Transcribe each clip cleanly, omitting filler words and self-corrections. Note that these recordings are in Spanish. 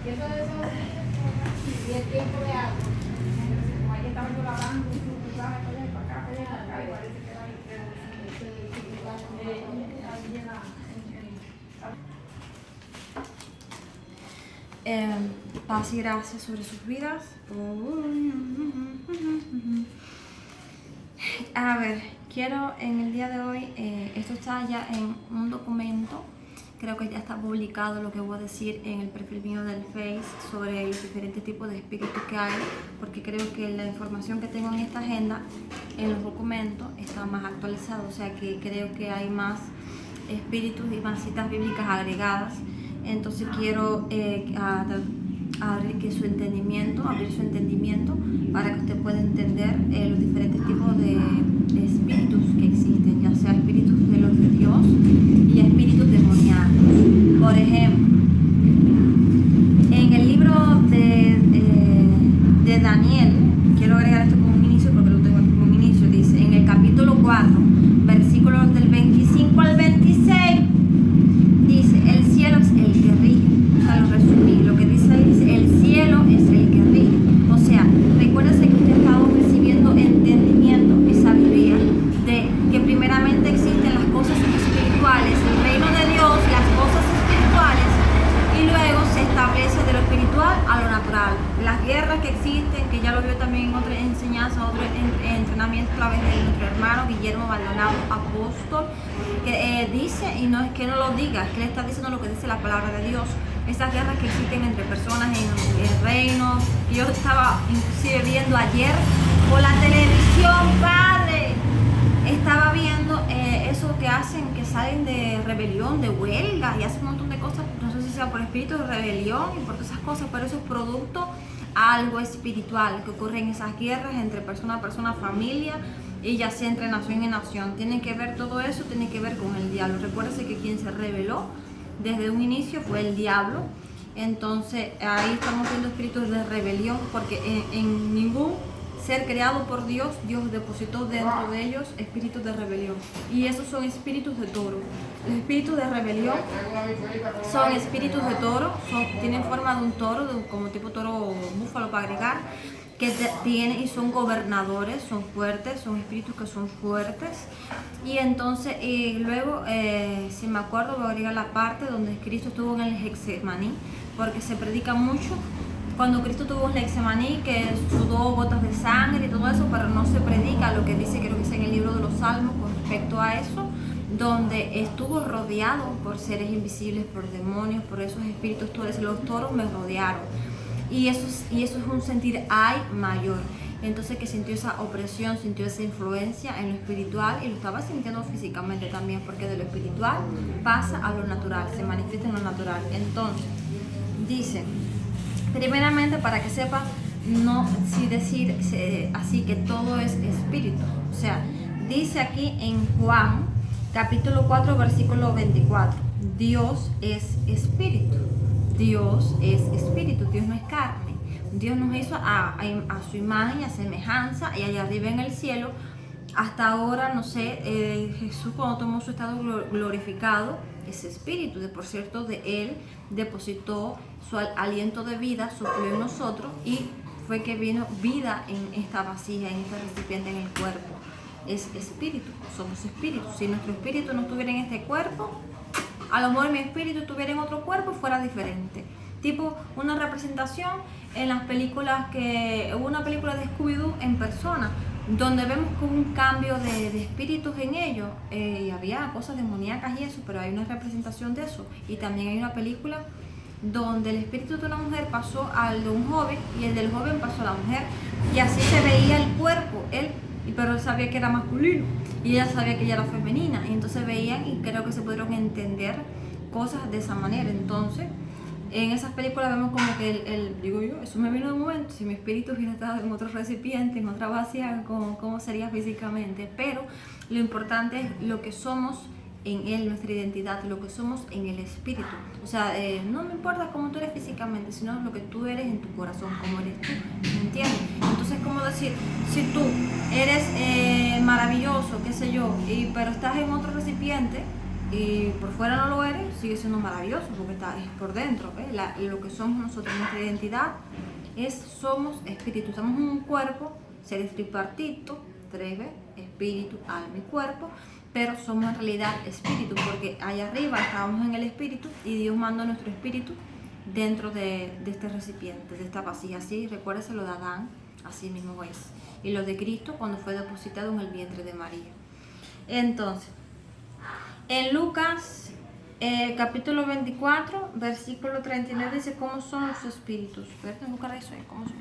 Y el tiempo de agua. Como ahí estaba yo lavando, tú sabes, para acá, y parece que va Paz y gracias sobre sus vidas. A ver, quiero en el día de hoy, esto está ya en un documento, creo que ya está publicado lo que voy a decir en el perfil mío del Face sobre los diferentes tipos de espíritus que hay, porque creo que la información que tengo en esta agenda, en los documentos, está más actualizada, o sea que creo que hay más espíritus y más citas bíblicas agregadas. Entonces quiero abrir su entendimiento para que usted pueda entender los diferentes tipos de espíritus que existen, ya sea espíritus de los de Dios y espíritus demoníacos. Por ejemplo, en el libro de Daniel, quiero agregar esto como un inicio porque lo tengo aquí como un inicio, dice en el capítulo 4, versículos del 25 al 26, dice, el cielo es el que rige. O sea, lo resumí, lo que dice ahí dice, el cielo es el que rige. O sea, recuérdese que usted ha estado recibiendo entendimiento y sabiduría de que primeramente existen las cosas espirituales, el reino de Dios, las cosas espirituales, y luego se establece de lo espiritual a lo natural. Las guerras que existen, que ya lo vio también en otra enseñanza, otro entrenamiento a través de nuestro hermano Guillermo Maldonado, apóstol, que dice, y no es que no lo diga, es que le está diciendo lo que dice la palabra de Dios. Esas guerras que existen entre personas en reinos. Yo estaba inclusive viendo ayer por la televisión, padre, estaba viendo eso que hacen, que salen de rebelión, de huelga y hacen un montón de cosas, no sé si sea por espíritu de rebelión y por todas esas cosas, pero eso es producto a algo espiritual que ocurre en esas guerras entre persona a persona, familia, y ya sea entre nación y nación. Tiene que ver todo eso, tiene que ver con el diablo. Recuérdese que quien se rebeló desde un inicio fue el diablo. Entonces ahí estamos viendo espíritus de rebelión, porque en ningún ser creado por Dios, Dios depositó dentro de ellos espíritus de rebelión. Y esos son espíritus de toro. Los espíritus de rebelión son espíritus de toro, tienen forma de un toro, como tipo toro búfalo para agregar, que tienen y son gobernadores, son fuertes, son espíritus que son fuertes. Y entonces luego, si me acuerdo, voy a agregar la parte donde Cristo estuvo en el Getsemaní, porque se predica mucho cuando Cristo tuvo en el Getsemaní, que sudó gotas de sangre y todo eso, pero no se predica lo que dice, creo que es en el libro de los Salmos con respecto a eso, donde estuvo rodeado por seres invisibles, por demonios, por esos espíritus. Los toros me rodearon. Y eso es un sentir ay mayor. Entonces que sintió esa opresión, sintió esa influencia en lo espiritual y lo estaba sintiendo físicamente también, porque de lo espiritual pasa a lo natural, se manifiesta en lo natural. Entonces dice, primeramente, para que sepa, no si decir así que todo es espíritu. O sea, dice aquí en Juan capítulo 4 versículo 24, Dios es espíritu. Dios es espíritu, Dios no es carne. Dios nos hizo a su imagen y a semejanza, y allá arriba en el cielo, hasta ahora, no sé, Jesús cuando tomó su estado glorificado, es espíritu. Por cierto, de Él depositó su aliento de vida, sopló en nosotros, y fue que vino vida en esta vasija, en este recipiente, en el cuerpo. Es espíritu, somos espíritus. Si nuestro espíritu no estuviera en este cuerpo, a lo mejor mi espíritu estuviera en otro cuerpo, fuera diferente. Tipo una representación en las películas, que hubo una película de Scooby-Doo en persona, donde vemos como un cambio de espíritus en ellos, y había cosas demoníacas y eso, pero hay una representación de eso. Y también hay una película donde el espíritu de una mujer pasó al de un joven y el del joven pasó a la mujer, y así se veía el cuerpo, pero él sabía que era masculino y ella sabía que ella era femenina, y entonces veían, y creo que se pudieron entender cosas de esa manera. Entonces en esas películas vemos como que digo yo, eso me vino de un momento, si mi espíritu hubiera estado en otro recipiente, en otra vasija, ¿cómo sería físicamente? Pero lo importante es lo que somos en Él, nuestra identidad, lo que somos en el espíritu. O sea, no me importa cómo tú eres físicamente, sino lo que tú eres en tu corazón, cómo eres tú, ¿me entiendes? Entonces, como decir, si tú eres maravilloso, qué sé yo, pero estás en otro recipiente, y por fuera no lo eres, sigue siendo maravilloso porque es por dentro. Lo que somos nosotros, nuestra identidad somos espíritu. Estamos en un cuerpo, seres tripartito, 3 veces, espíritu, alma y cuerpo, pero somos en realidad espíritu porque allá arriba estábamos en el espíritu y Dios mandó nuestro espíritu dentro de este recipiente, de esta vasija. Así, recuérdese lo de Adán, así mismo es. Y lo de Cristo cuando fue depositado en el vientre de María. Entonces, en Lucas capítulo 24, versículo 39 dice cómo son los espíritus. Voy a buscar eso ahí, cómo son.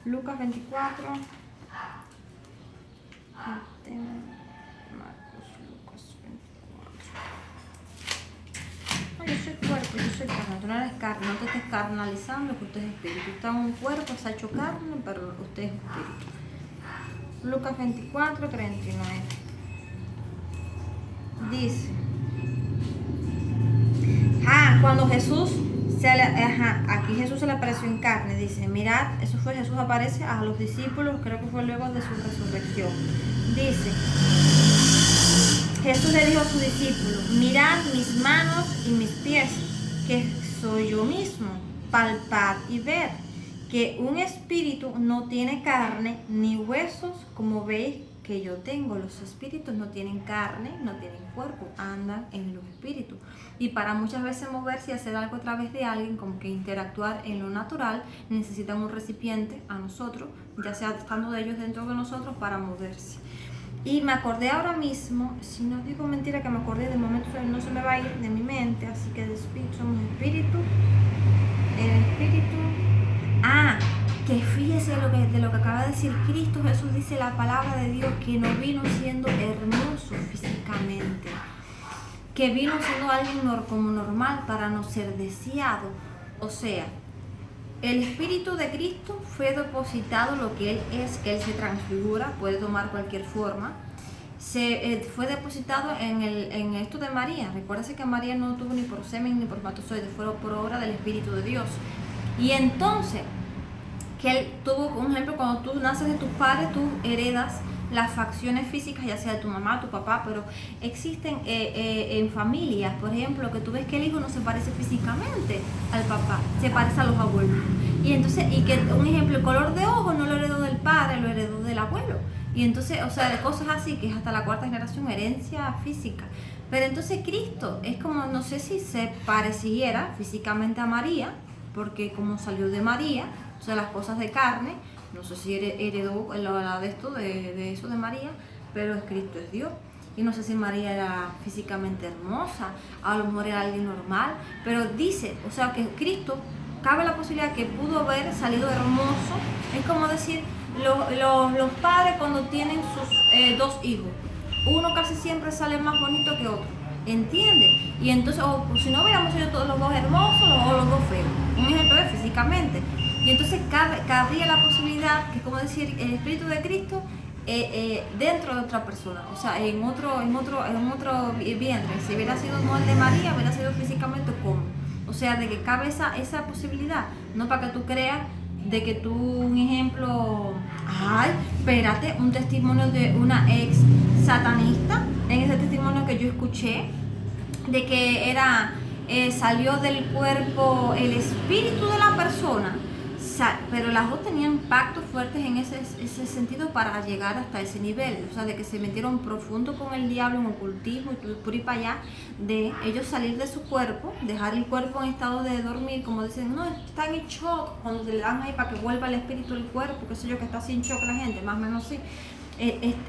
Lucas 24. Marcos, Lucas 24. No, yo soy cuerpo, yo soy carne. Tú no eres carne, no te estés carnalizando que usted es espíritu. Está en un cuerpo, se ha hecho carne, pero usted es espíritu. Lucas 24, 39. Dice, cuando Jesús aquí Jesús se le apareció en carne, dice, mirad, eso fue Jesús aparece a los discípulos, creo que fue luego de su resurrección. Dice, Jesús le dijo a sus discípulos, mirad mis manos y mis pies, que soy yo mismo, palpad y ved, que un espíritu no tiene carne ni huesos, como veis que yo tengo. Los espíritus no tienen carne, no tienen cuerpo, andan en los espíritus. Y para muchas veces moverse y hacer algo a través de alguien, como que interactuar en lo natural, necesitan un recipiente a nosotros, ya sea estando de ellos dentro de nosotros, para moverse. Y me acordé ahora mismo, si no digo mentira que me acordé, de momento no se me va a ir de mi mente, así que de espíritu somos espíritu, el espíritu. Que fíjese de lo que acaba de decir Cristo Jesús, dice la palabra de Dios, que no vino siendo hermoso físicamente, que vino siendo alguien como normal para no ser deseado. O sea, el Espíritu de Cristo fue depositado, lo que Él es, que Él se transfigura, puede tomar cualquier forma. Fue depositado en esto de María. Recuérdese que María no tuvo ni por semen ni por espermatozoide, fue por obra del Espíritu de Dios. Y entonces, que Él tuvo, un ejemplo, cuando tú naces de tus padres, tú heredas las facciones físicas, ya sea de tu mamá, tu papá, pero existen en familias, por ejemplo, que tú ves que el hijo no se parece físicamente al papá, se parece a los abuelos. Y entonces, un ejemplo, el color de ojo no lo heredó del padre, lo heredó del abuelo. Y entonces, o sea, de cosas así, que es hasta la 4ª generación, herencia física. Pero entonces Cristo es como, no sé si se pareciera físicamente a María, porque como salió de María, o sea, las cosas de carne, no sé si heredó de eso de María, pero Cristo es Dios. Y no sé si María era físicamente hermosa, a lo mejor era alguien normal, pero dice, o sea, que Cristo, cabe la posibilidad que pudo haber salido hermoso. Es como decir, los padres cuando tienen sus 2 hijos, uno casi siempre sale más bonito que otro, ¿entiendes? Y entonces, o si no hubiéramos sido todos los 2 hermosos o los 2 feos, un ejemplo es físicamente. Y entonces cabría la posibilidad que, como decir, el Espíritu de Cristo dentro de otra persona, o sea, en otro vientre. Si hubiera sido el de María, hubiera sido físicamente como. O sea, de que cabe esa posibilidad, no para que tú creas de que tú, un ejemplo, espérate, un testimonio de una ex satanista, en ese testimonio que yo escuché, de que salió del cuerpo el espíritu de la persona, pero las dos tenían pactos fuertes en ese sentido para llegar hasta ese nivel, o sea, de que se metieron profundo con el diablo en ocultismo y por ahí para allá, de ellos salir de su cuerpo, dejar el cuerpo en estado de dormir, como dicen, no, están en shock, cuando se le dan ahí para que vuelva el espíritu del cuerpo, qué sé yo, que está sin shock la gente, más o menos sí.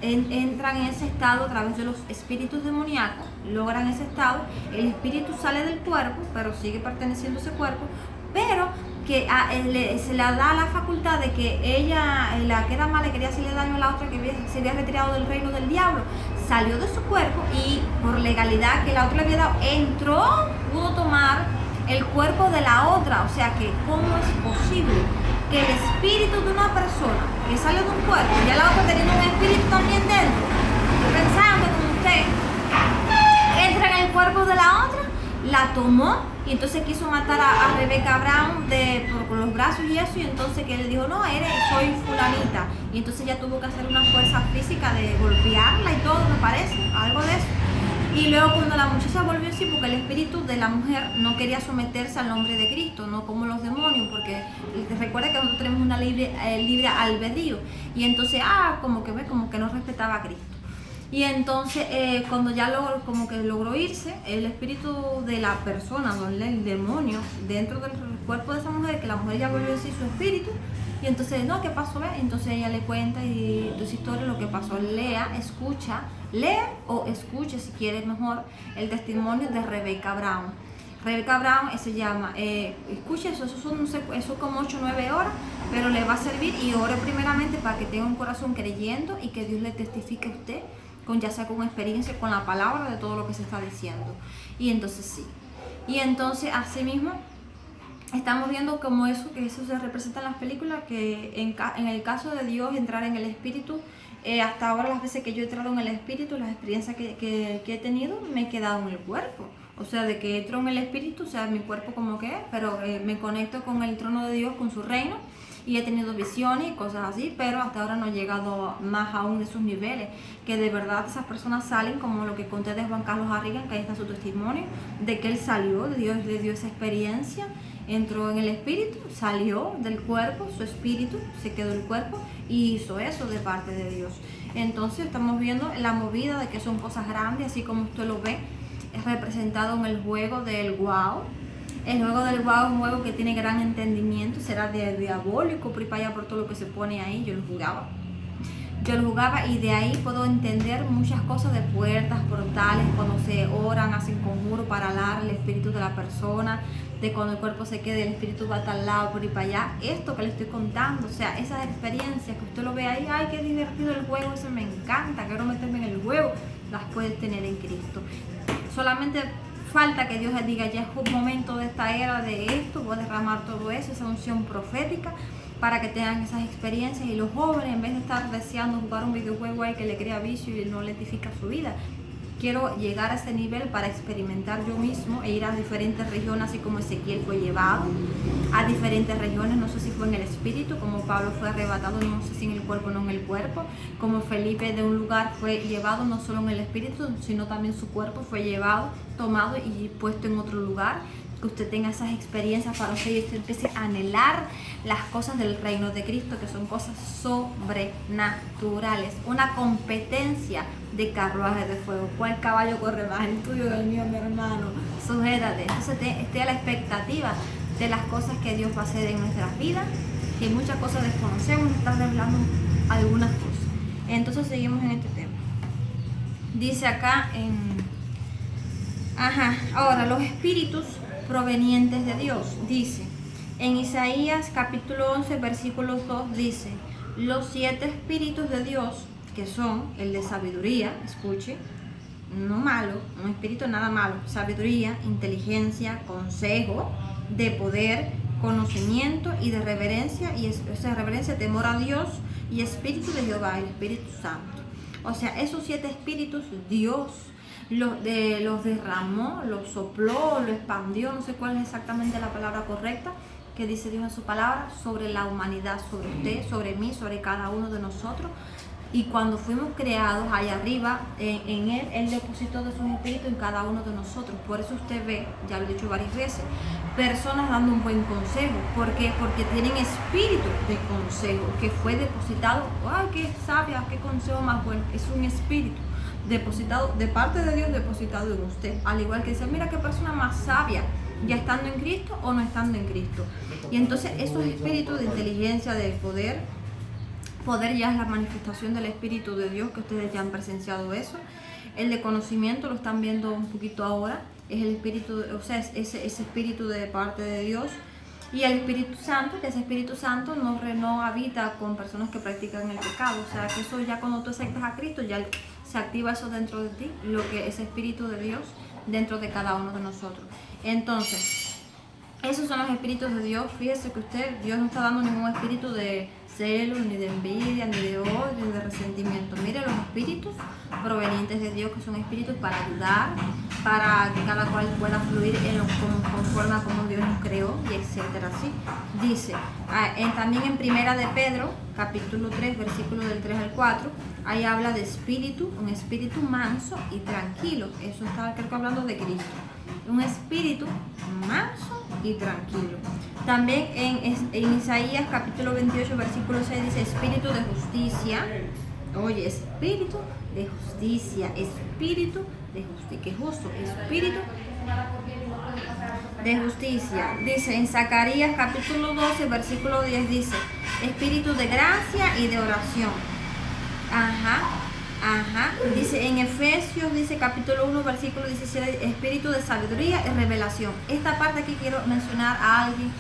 Entran en ese estado a través de los espíritus demoníacos, logran ese estado, el espíritu sale del cuerpo, pero sigue perteneciendo a ese cuerpo, pero que se le da la facultad de que ella, la que era mala, quería hacerle daño a la otra que se había retirado del reino del diablo, salió de su cuerpo y por legalidad que la otra le había dado, pudo tomar el cuerpo de la otra. O sea que, ¿cómo es posible que el espíritu de una persona que sale de un cuerpo, ya la otra teniendo un espíritu también dentro, pensando como usted, entra en el cuerpo de la otra, la tomó y entonces quiso matar a Rebeca Brown por los brazos y eso, y entonces que él dijo, no, soy fulanita, y entonces ella tuvo que hacer una fuerza física de golpearla y todo, me parece, algo de eso. Y luego cuando la muchacha volvió así, porque el espíritu de la mujer no quería someterse al nombre de Cristo, no como los demonios, porque recuerda que nosotros tenemos una libre albedrío. Y entonces, como que no respetaba a Cristo. Y entonces cuando ya como que logró irse, el espíritu de la persona, el demonio, dentro del cuerpo de esa mujer, que la mujer ya volvió a decir su espíritu, y entonces, no, ¿qué pasó? Entonces ella le cuenta y tu historia lo que pasó. Lea o escuche si quieres mejor el testimonio de Rebecca Brown. Rebecca Brown se llama, escuche eso son, no sé, eso como 8 o 9 horas, pero le va a servir, y ore primeramente para que tenga un corazón creyendo y que Dios le testifique a usted, ya sea con experiencia, con la palabra de todo lo que se está diciendo. Y entonces sí. Y entonces así mismo estamos viendo como que eso se representa en las películas, que en el caso de Dios entrar en el espíritu, hasta ahora las veces que yo he entrado en el espíritu, las experiencias que he tenido, me he quedado en el cuerpo. O sea, de que entro en el espíritu, o sea, mi cuerpo como que es, pero me conecto con el trono de Dios, con su reino, y he tenido visiones y cosas así, pero hasta ahora no he llegado más aún de sus niveles, que de verdad esas personas salen, como lo que conté de Juan Carlos Harrigan, que ahí está su testimonio, de que él salió, Dios le dio esa experiencia, entró en el espíritu, salió del cuerpo, su espíritu, se quedó el cuerpo y hizo eso de parte de Dios. Entonces estamos viendo la movida de que son cosas grandes, así como usted lo ve, es representado en el juego del wow. El juego del wow es un juego que tiene gran entendimiento, será diabólico, por ahí para allá, por todo lo que se pone ahí. Yo lo jugaba y de ahí puedo entender muchas cosas de puertas, portales, cuando se oran, hacen conjuro para alar el espíritu de la persona, de cuando el cuerpo se quede, el espíritu va a tal lado, por ahí para allá. Esto que le estoy contando, o sea, esas experiencias que usted lo ve ahí, ay, qué divertido el juego, eso me encanta, quiero meterme en el juego, las puedes tener en Cristo. Solamente falta que Dios les diga, ya es un momento de esta era de esto, voy a derramar todo eso, esa unción profética, para que tengan esas experiencias. Y los jóvenes, en vez de estar deseando jugar un videojuego ahí que le crea vicio y no le edifica su vida, quiero llegar a ese nivel para experimentar yo mismo e ir a diferentes regiones, así como Ezequiel fue llevado a diferentes regiones, no sé si fue en el espíritu, como Pablo fue arrebatado, no sé si en el cuerpo o no en el cuerpo, como Felipe de un lugar fue llevado no solo en el espíritu, sino también su cuerpo fue llevado, tomado y puesto en otro lugar. Que usted tenga esas experiencias para usted y usted empiece a anhelar las cosas del reino de Cristo, que son cosas sobrenaturales, una competencia de carruaje de fuego. ¿Cuál caballo corre más? El tuyo o el mío, mi hermano. Sujétate. Entonces esté a la expectativa de las cosas que Dios va a hacer en nuestras vidas, que muchas cosas desconocemos, está revelando algunas cosas. Entonces seguimos en este tema. Dice acá ahora los espíritus provenientes de Dios, dice en Isaías capítulo 11 versículo 2, dice: los 7 espíritus de Dios, que son el de sabiduría, escuche, no malo, un espíritu nada malo, sabiduría, inteligencia, consejo, de poder, conocimiento y de reverencia, y esa reverencia, temor a Dios, y espíritu de Jehová, el Espíritu Santo. O sea, esos 7 espíritus Dios los derramó, los sopló, lo expandió, no sé cuál es exactamente la palabra correcta, que dice Dios en su palabra, sobre la humanidad, sobre usted, sobre mí, sobre cada uno de nosotros. Y cuando fuimos creados allá arriba, en Él depositó de sus espíritus en cada uno de nosotros. Por eso usted ve, ya lo he dicho varias veces, personas dando un buen consejo. ¿Por qué? Porque tienen espíritu de consejo que fue depositado. ¡Ay, qué sabia! ¡Qué consejo más bueno! Es un espíritu depositado de parte de Dios, depositado en usted. Al igual que dice, mira qué persona más sabia, ya estando en Cristo o no estando en Cristo. Y entonces esos espíritus de inteligencia, de poder ya es la manifestación del Espíritu de Dios, que ustedes ya han presenciado eso. El de conocimiento lo están viendo un poquito ahora, es el espíritu, o sea, es ese espíritu de parte de Dios. Y el Espíritu Santo, que ese Espíritu Santo no habita con personas que practican el pecado. O sea, que eso ya cuando tú aceptas a Cristo, ya se activa eso dentro de ti, lo que es Espíritu de Dios dentro de cada uno de nosotros. Entonces, esos son los espíritus de Dios. Fíjese que Dios no está dando ningún espíritu de celos, ni de envidia, ni de odio, ni de resentimiento. Mire, los espíritus provenientes de Dios, que son espíritus para ayudar, para que cada cual pueda fluir conforme a como Dios nos creó, y etcétera, ¿sí? Dice, también en Primera de Pedro, capítulo 3, versículo del 3 al 4, ahí habla de espíritu, un espíritu manso y tranquilo. Eso está, creo que hablando de Cristo. Un espíritu manso y tranquilo. También en Isaías capítulo 28, versículo 6 dice espíritu de justicia. Oye, espíritu de justicia, espíritu de justicia, que justo, espíritu de justicia. Dice en Zacarías capítulo 12, versículo 10 dice espíritu de gracia y de oración. Dice en Efesios, dice capítulo 1, versículo 17, espíritu de sabiduría y revelación. Esta parte aquí quiero mencionar a alguien,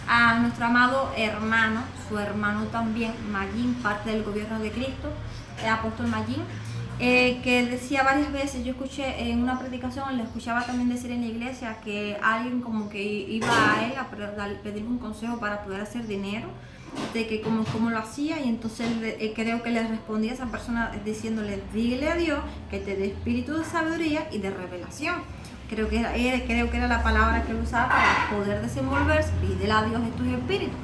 a nuestro amado hermano, su hermano también, Magín, parte del gobierno de Cristo, el apóstol Magín, que decía varias veces, yo escuché en una predicación, le escuchaba también decir en la iglesia que alguien como que iba a él a pedirle un consejo para poder hacer dinero, de que cómo lo hacía, y entonces creo que le respondía a esa persona diciéndole, dile a Dios que te dé espíritu de sabiduría y de revelación. Creo que era la palabra que él usaba para poder desenvolverse. Pídele a Dios estos espíritus,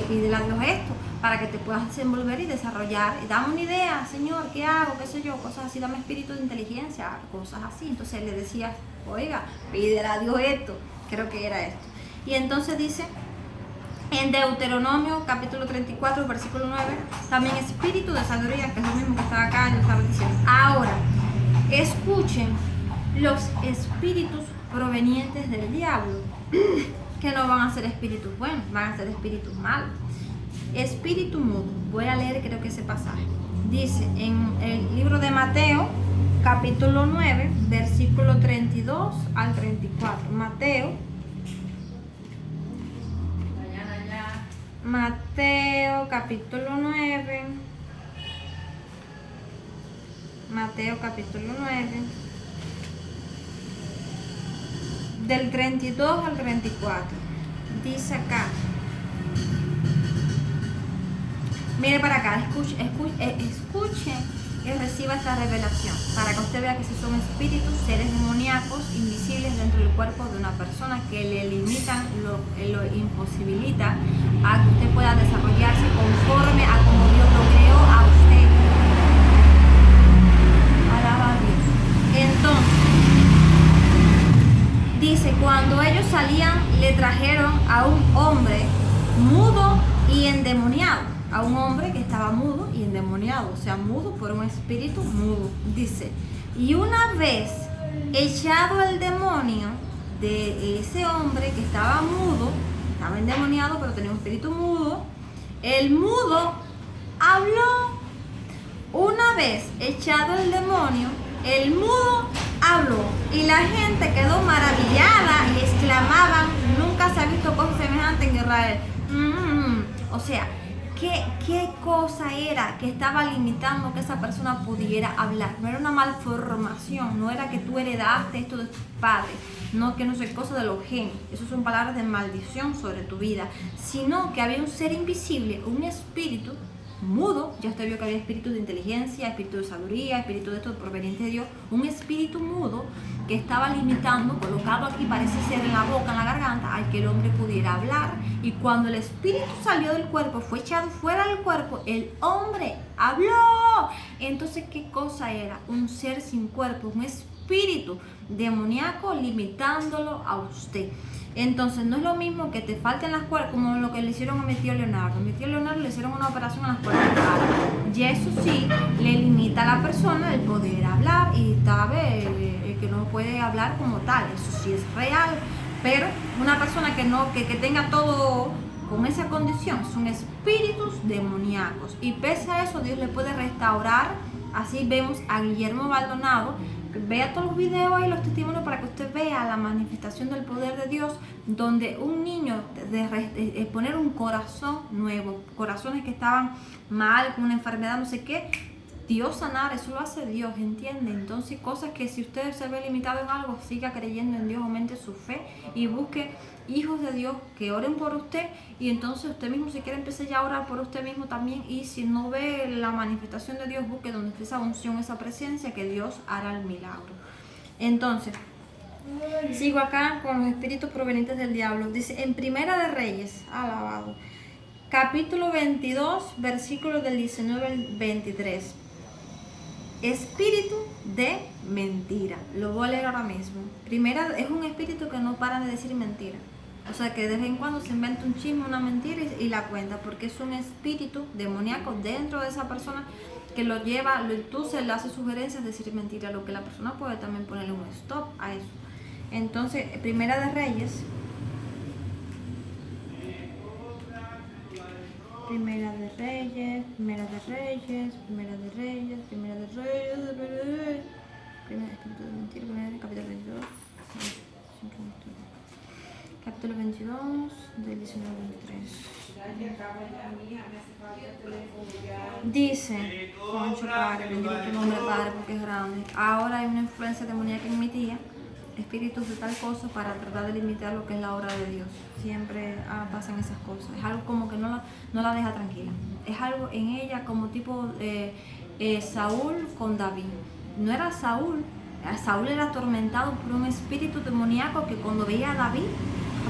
pídele a Dios esto, para que te puedas desenvolver y desarrollar, y dame una idea, Señor, ¿qué hago? ¿Qué sé yo? Cosas así, dame espíritu de inteligencia, cosas así. Entonces él le decía, oiga, pídele a Dios esto, creo que era esto. Y entonces dice en Deuteronomio capítulo 34, versículo 9, también espíritu de sabiduría, que es lo mismo que estaba acá, yo estaba diciendo. Ahora, escuchen los espíritus provenientes del diablo, que no van a ser espíritus buenos, van a ser espíritus malos. Espíritu mudo, voy a leer creo que ese pasaje. Dice en el libro de Mateo, capítulo 9, versículo 32 al 34. Mateo capítulo 9. Mateo capítulo 9. Del 32 al 34. Dice acá. Mire para acá, escuche y reciba esta revelación, para que usted vea que si son espíritus, seres demoníacos, invisibles dentro del cuerpo de una persona, que le limitan, lo imposibilita a que usted pueda desarrollarse conforme a como Dios lo creó a usted. Alaba a Dios. Entonces, dice, cuando ellos salían, le trajeron a un hombre mudo y endemoniado. A un hombre que estaba mudo y endemoniado, o sea, mudo por un espíritu mudo. Dice, y una vez echado el demonio de ese hombre que estaba mudo, estaba endemoniado pero tenía un espíritu mudo, el mudo habló. Una vez echado el demonio, el mudo habló, y la gente quedó maravillada y exclamaban, nunca se ha visto cosa semejante en Israel. O sea, ¿Qué cosa era que estaba limitando que esa persona pudiera hablar? No era una malformación, no era que tú heredaste esto de tus padres, no, que no sé, cosa de los genes, eso son palabras de maldición sobre tu vida, sino que había un ser invisible, un espíritu mudo. Ya usted vio que había espíritu de inteligencia, espíritu de sabiduría, espíritu de esto proveniente de Dios, un espíritu mudo que estaba limitando, colocado aquí, parece ser en la boca, en la garganta, al que el hombre pudiera hablar. Y cuando el espíritu salió del cuerpo, fue echado fuera del cuerpo, el hombre habló. Entonces, ¿qué cosa era? Un ser sin cuerpo, un espíritu demoníaco limitándolo a usted. Entonces, no es lo mismo que te falten las cuerdas, como lo que le hicieron a mi tío Leonardo. A mi tío Leonardo le hicieron una operación a las cuerdas vocales. Y eso sí, le limita a la persona el poder hablar y sabe el que no puede hablar como tal. Eso sí es real. Pero una persona que tenga todo con esa condición son espíritus demoníacos. Y pese a eso, Dios le puede restaurar. Así vemos a Guillermo Maldonado. Vea todos los videos y los testimonios para que usted vea la manifestación del poder de Dios, donde un niño de poner un corazón nuevo, corazones que estaban mal, con una enfermedad, no sé qué, Dios sanar, eso lo hace Dios, ¿entiende? Entonces, cosas que si usted se ve limitado en algo, siga creyendo en Dios, aumente su fe y busque hijos de Dios que oren por usted, y entonces usted mismo, si quiere, empiece ya a orar por usted mismo también, y si no ve la manifestación de Dios, busque donde esté esa unción, esa presencia, que Dios hará el milagro. Entonces, Sigo acá con los espíritus provenientes del diablo. Dice en Primera de Reyes, alabado, capítulo 22, versículos del 19 al 23. Espíritu de mentira. Lo voy a leer ahora mismo. Primera, es un espíritu que no para de decir mentira. O sea, que de vez en cuando se inventa un chisme, una mentira y la cuenta, porque es un espíritu demoníaco dentro de esa persona que lo lleva, lo induce, le hace sugerencias de decir mentira, lo que la persona puede también ponerle un stop a eso. Entonces, Primera de Reyes, Primera de Reyes, Primera de Reyes, Primera de Reyes, Primera de Reyes, Primera espíritu de mentira, capítulo 22, capítulo 22, del 19 al 23. Dice, Concho Padre, bendito tu nombre, Padre, porque es grande. Ahora hay una influencia demoníaca en mi tía, espíritus de tal cosa, para tratar de limitar lo que es la obra de Dios. Siempre pasan esas cosas. Es algo como que no la deja tranquila. Es algo en ella como tipo Saúl con David. No era Saúl. Saúl era atormentado por un espíritu demoníaco que cuando veía a David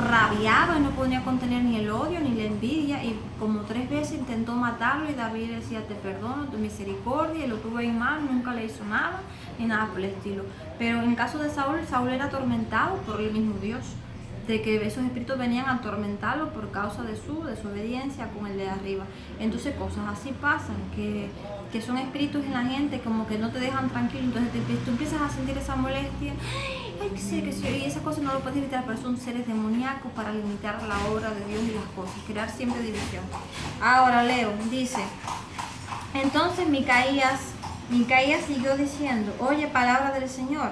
rabiaba y no podía contener ni el odio ni la envidia, y como 3 veces intentó matarlo y David le decía te perdono, tu misericordia, y lo tuvo en mano, nunca le hizo nada ni nada por el estilo. Pero en caso de Saúl, Saúl era atormentado por el mismo Dios, de que esos espíritus venían a atormentarlo por causa de su desobediencia con el de arriba. Entonces cosas así pasan, que son espíritus en la gente como que no te dejan tranquilo, entonces tú empiezas a sentir esa molestia, ay, que sí, y esas cosas no lo puedes evitar, pero son seres demoníacos para limitar la obra de Dios y las cosas, crear siempre división. Ahora leo, dice, entonces Micaías siguió diciendo, oye palabra del Señor,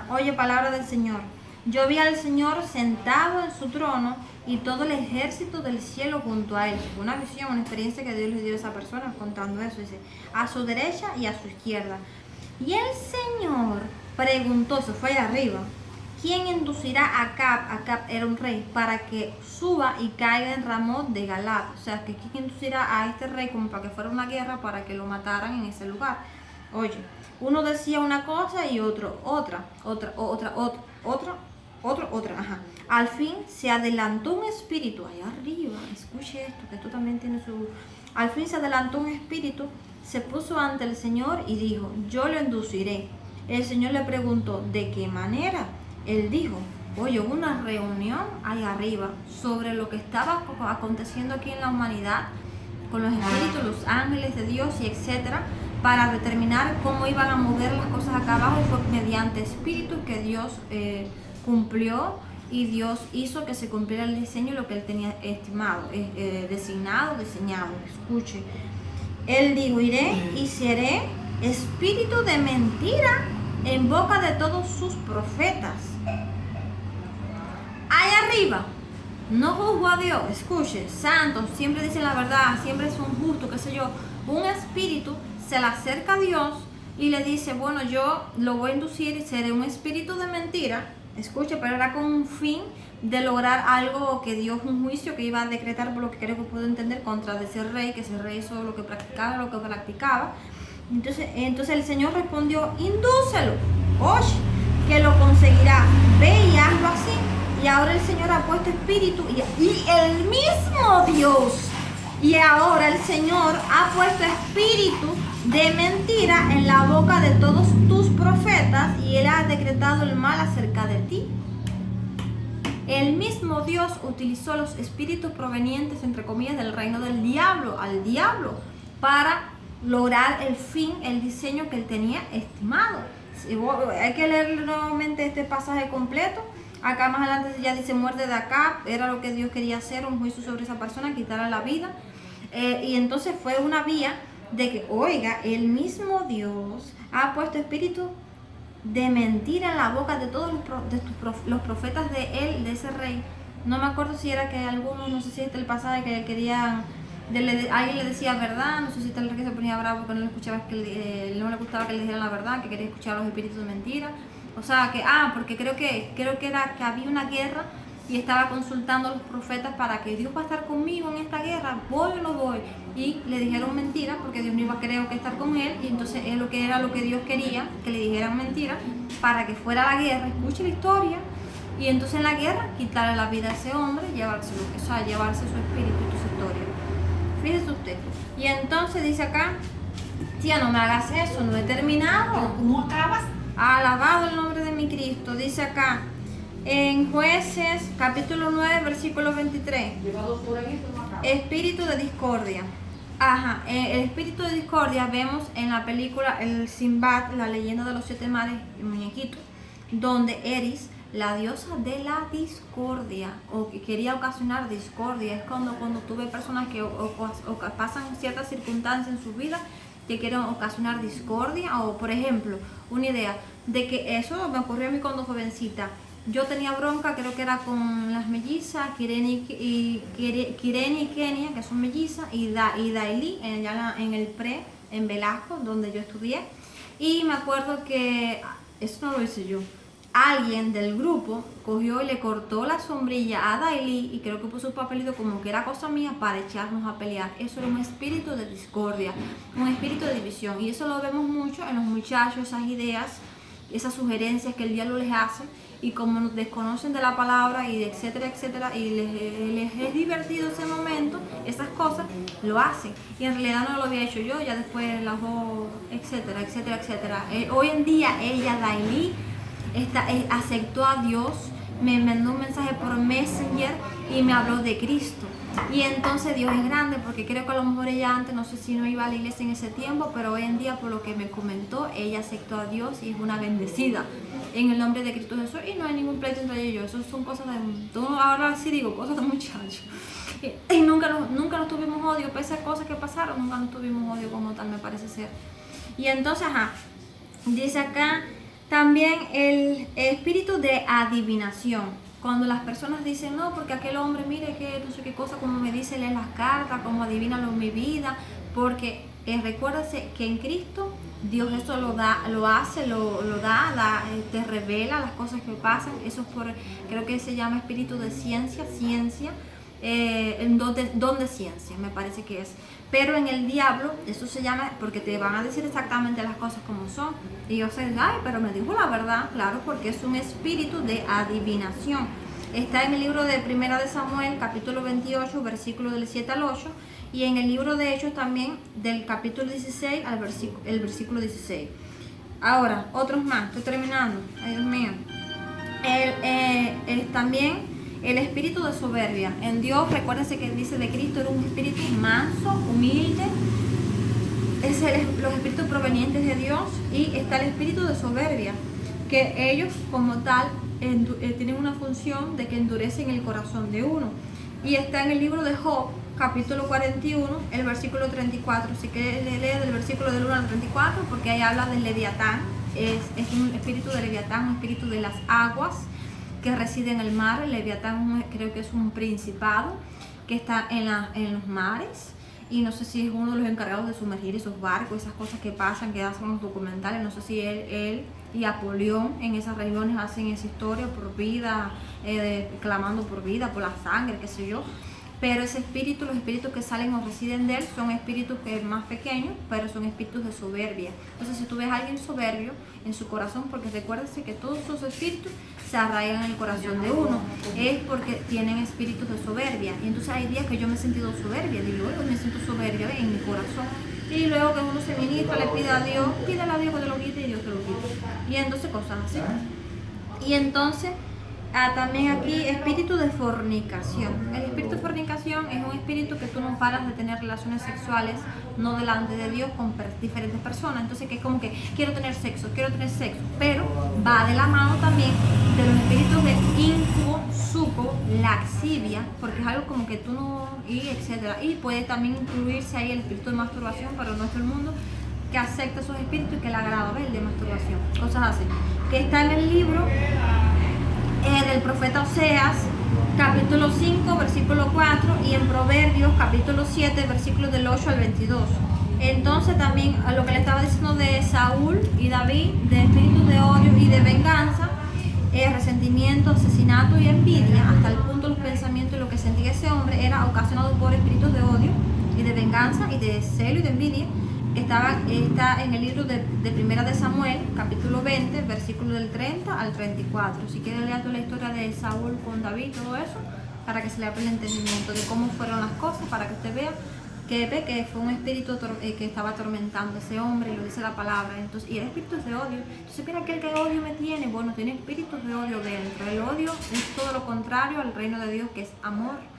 oye palabra del Señor. Yo vi al Señor sentado en su trono y todo el ejército del cielo junto a él. Una visión, una experiencia que Dios le dio a esa persona contando eso. Dice, a su derecha y a su izquierda. Y el Señor preguntó, se fue allá arriba, ¿quién inducirá a Acab era un rey, para que suba y caiga en Ramón de Galaad? O sea, que ¿quién inducirá a este rey como para que fuera una guerra, para que lo mataran en ese lugar? Oye, uno decía una cosa y otro otra. Al fin se adelantó un espíritu allá arriba. Escuche esto, que esto también tiene su... Al fin se adelantó un espíritu, se puso ante el Señor y dijo, yo lo induciré. El Señor le preguntó, ¿de qué manera? Él dijo, oye, hubo una reunión allá arriba sobre lo que estaba aconteciendo aquí en la humanidad, con los espíritus, los ángeles de Dios y etcétera, para determinar cómo iban a mover las cosas acá abajo, y fue mediante espíritus que Dios cumplió, y Dios hizo que se cumpliera el diseño y lo que él tenía estimado, diseñado. Escuche, él dijo, iré y seré espíritu de mentira en boca de todos sus profetas. Allá arriba no juzgo a Dios, escuche, santos, siempre dicen la verdad, siempre son justos, qué sé yo. Un espíritu se le acerca a Dios y le dice, bueno, yo lo voy a inducir y seré un espíritu de mentira. Escuche, pero era con un fin de lograr algo, que Dios, un juicio que iba a decretar, por lo que creo que puedo entender, contra de ese rey, que ese rey hizo lo que practicaba. Entonces el Señor respondió, indúcelo, oye, que lo conseguirá, ve y hazlo así. Y ahora el Señor ha puesto espíritu y el mismo Dios, y ahora el Señor ha puesto espíritu de mentira en la boca de todos tus profetas, y Él ha decretado el mal acerca de ti. El mismo Dios utilizó los espíritus provenientes, entre comillas, del reino del diablo, al diablo, para lograr el fin, el diseño que Él tenía estimado. Hay que leer nuevamente este pasaje completo. Acá más adelante ya dice, muerte de Acab, era lo que Dios quería hacer, un juicio sobre esa persona, quitarle la vida. Y entonces fue una vía de que, oiga, el mismo Dios ha puesto espíritu de mentira en la boca de todos los profetas de él, de ese rey. No me acuerdo si era que algunos, no sé si este el pasaje que querían, alguien le decía verdad, no sé si este el rey que se ponía bravo porque no le escuchaba, no le gustaba que le dijeran la verdad, que quería escuchar los espíritus de mentira. O sea que, porque creo que era que había una guerra y estaba consultando a los profetas para que Dios va a estar conmigo en esta guerra, voy o no voy, y le dijeron mentira porque Dios no iba a creo que estar con él, y entonces es lo que era lo que Dios quería, que le dijeran mentira para que fuera a la guerra. Escuche la historia. Y entonces en la guerra quitarle la vida a ese hombre, llevarse su espíritu y su historia. Fíjese usted. Y entonces dice acá, tía, no me hagas eso, no he terminado. ¿Cómo acabas? Alabado el nombre de mi Cristo. Dice acá, en Jueces, capítulo 9, versículo 23. Lleva 2 horas en esto, no acabas. Espíritu de discordia. Ajá, el espíritu de discordia vemos en la película El Sinbad, la leyenda de los 7 mares, el muñequito, donde Eris, la diosa de la discordia, o que quería ocasionar discordia, es cuando tú ves personas que pasan ciertas circunstancias en su vida que quieren ocasionar discordia, o por ejemplo, una idea de que eso me ocurrió a mí cuando jovencita. Yo tenía bronca, creo que era con las mellizas, Kireni y Kenia, que son mellizas, y Daily, en el pre, en Velasco, donde yo estudié. Y me acuerdo que, eso no lo hice yo, alguien del grupo cogió y le cortó la sombrilla a Daily, y creo que puso un papelito como que era cosa mía para echarnos a pelear. Eso era un espíritu de discordia, un espíritu de división, y eso lo vemos mucho en los muchachos, esas ideas, esas sugerencias que el diablo les hace, y como nos desconocen de la palabra y de etcétera, etcétera, y les es divertido ese momento, esas cosas lo hacen, y en realidad no lo había hecho yo, ya después las dos, etcétera, etcétera, etcétera. Hoy en día ella, Daily, aceptó a Dios, me mandó un mensaje por Messenger y me habló de Cristo. Y entonces Dios es grande, porque creo que a lo mejor ella antes, no sé si no iba a la iglesia en ese tiempo, pero hoy en día, por lo que me comentó, ella aceptó a Dios y es una bendecida en el nombre de Cristo Jesús, y no hay ningún pleito entre ellos. Eso son cosas de, ahora sí digo, cosas de muchachos. Y nunca nos tuvimos odio, pese a cosas que pasaron, nunca nos tuvimos odio como tal, me parece ser. Y entonces, dice acá también el espíritu de adivinación. Cuando las personas dicen, no, porque aquel hombre, mire que no sé qué cosa, como me dice, lee las cartas, como adivina mi vida, porque recuérdase que en Cristo Dios eso lo da, te revela las cosas que pasan. Eso es creo que se llama espíritu de ciencia, don de ciencia, me parece que es. Pero en el diablo, eso se llama, porque te van a decir exactamente las cosas como son. Y yo sé, ay, pero me dijo la verdad, claro, porque es un espíritu de adivinación. Está en el libro de Primera de Samuel, capítulo 28, versículo del 7 al 8. Y en el libro de Hechos también, del capítulo 16 al versículo 16. Ahora, otros más, estoy terminando, ay Dios mío. También el espíritu de soberbia. En Dios, recuérdense que dice de Cristo, era un espíritu manso, humilde. Es los espíritus provenientes de Dios. Y está el espíritu de soberbia, que ellos como tal tienen una función de que endurecen el corazón de uno. Y está en el libro de Job, capítulo 41, el versículo 34. Así que lee del versículo del 1 al 34, porque ahí habla del Leviatán. Es un espíritu de Leviatán, un espíritu de las aguas que reside en el mar. El Leviatán creo que es un principado que está en los mares, y no sé si es uno de los encargados de sumergir esos barcos, esas cosas que pasan, que hacen los documentales. No sé si él y Apolión en esas regiones hacen esa historia por vida, clamando por vida, por la sangre, qué sé yo. Pero ese espíritu, los espíritus que salen o residen de él, son espíritus más pequeños, pero son espíritus de soberbia. Entonces, si tú ves a alguien soberbio en su corazón, porque recuérdese que todos esos espíritus se arraigan en el corazón de uno, es porque tienen espíritus de soberbia. Y entonces hay días que yo me he sentido soberbia, digo, me siento soberbia en mi corazón. Y luego que uno se ministra, le pide a Dios, pídele a Dios que te lo quite, y Dios te lo quita. Y entonces cosas así. Y entonces también aquí espíritu de fornicación. El espíritu de fornicación es un espíritu que tú no paras de tener relaciones sexuales, no delante de Dios, con diferentes personas. Entonces que es como que quiero tener sexo, pero va de la mano también de los espíritus de incubo, suco, laxivia, porque es algo como que tú no, y etcétera. Y puede también incluirse ahí el espíritu de masturbación, pero no es todo el mundo que acepta esos espíritus y que le agrada ver el de masturbación, cosas así, que está en el libro del profeta Oseas, capítulo 5, versículo 4, y en Proverbios, capítulo 7, versículos del 8 al 22. Entonces también a lo que le estaba diciendo de Saúl y David, de espíritu de odio y de venganza, resentimiento, asesinato, asesinato y envidia, hasta el punto los pensamientos y lo que sentía ese hombre era ocasionado por espíritus de odio y de venganza y de celo y de envidia, que está en el libro de Primera de Samuel, capítulo 20, versículo del 30 al 34. Si quieres leer toda la historia de Saúl con David y todo eso, para que se le abra el entendimiento de cómo fueron las cosas, para que usted vea que fue un espíritu que estaba atormentando a ese hombre, y lo dice la palabra. Entonces, y el espíritu es de odio. Entonces, mira, aquel que odio me tiene, bueno, tiene espíritus de odio dentro. El odio es todo lo contrario al reino de Dios, que es amor.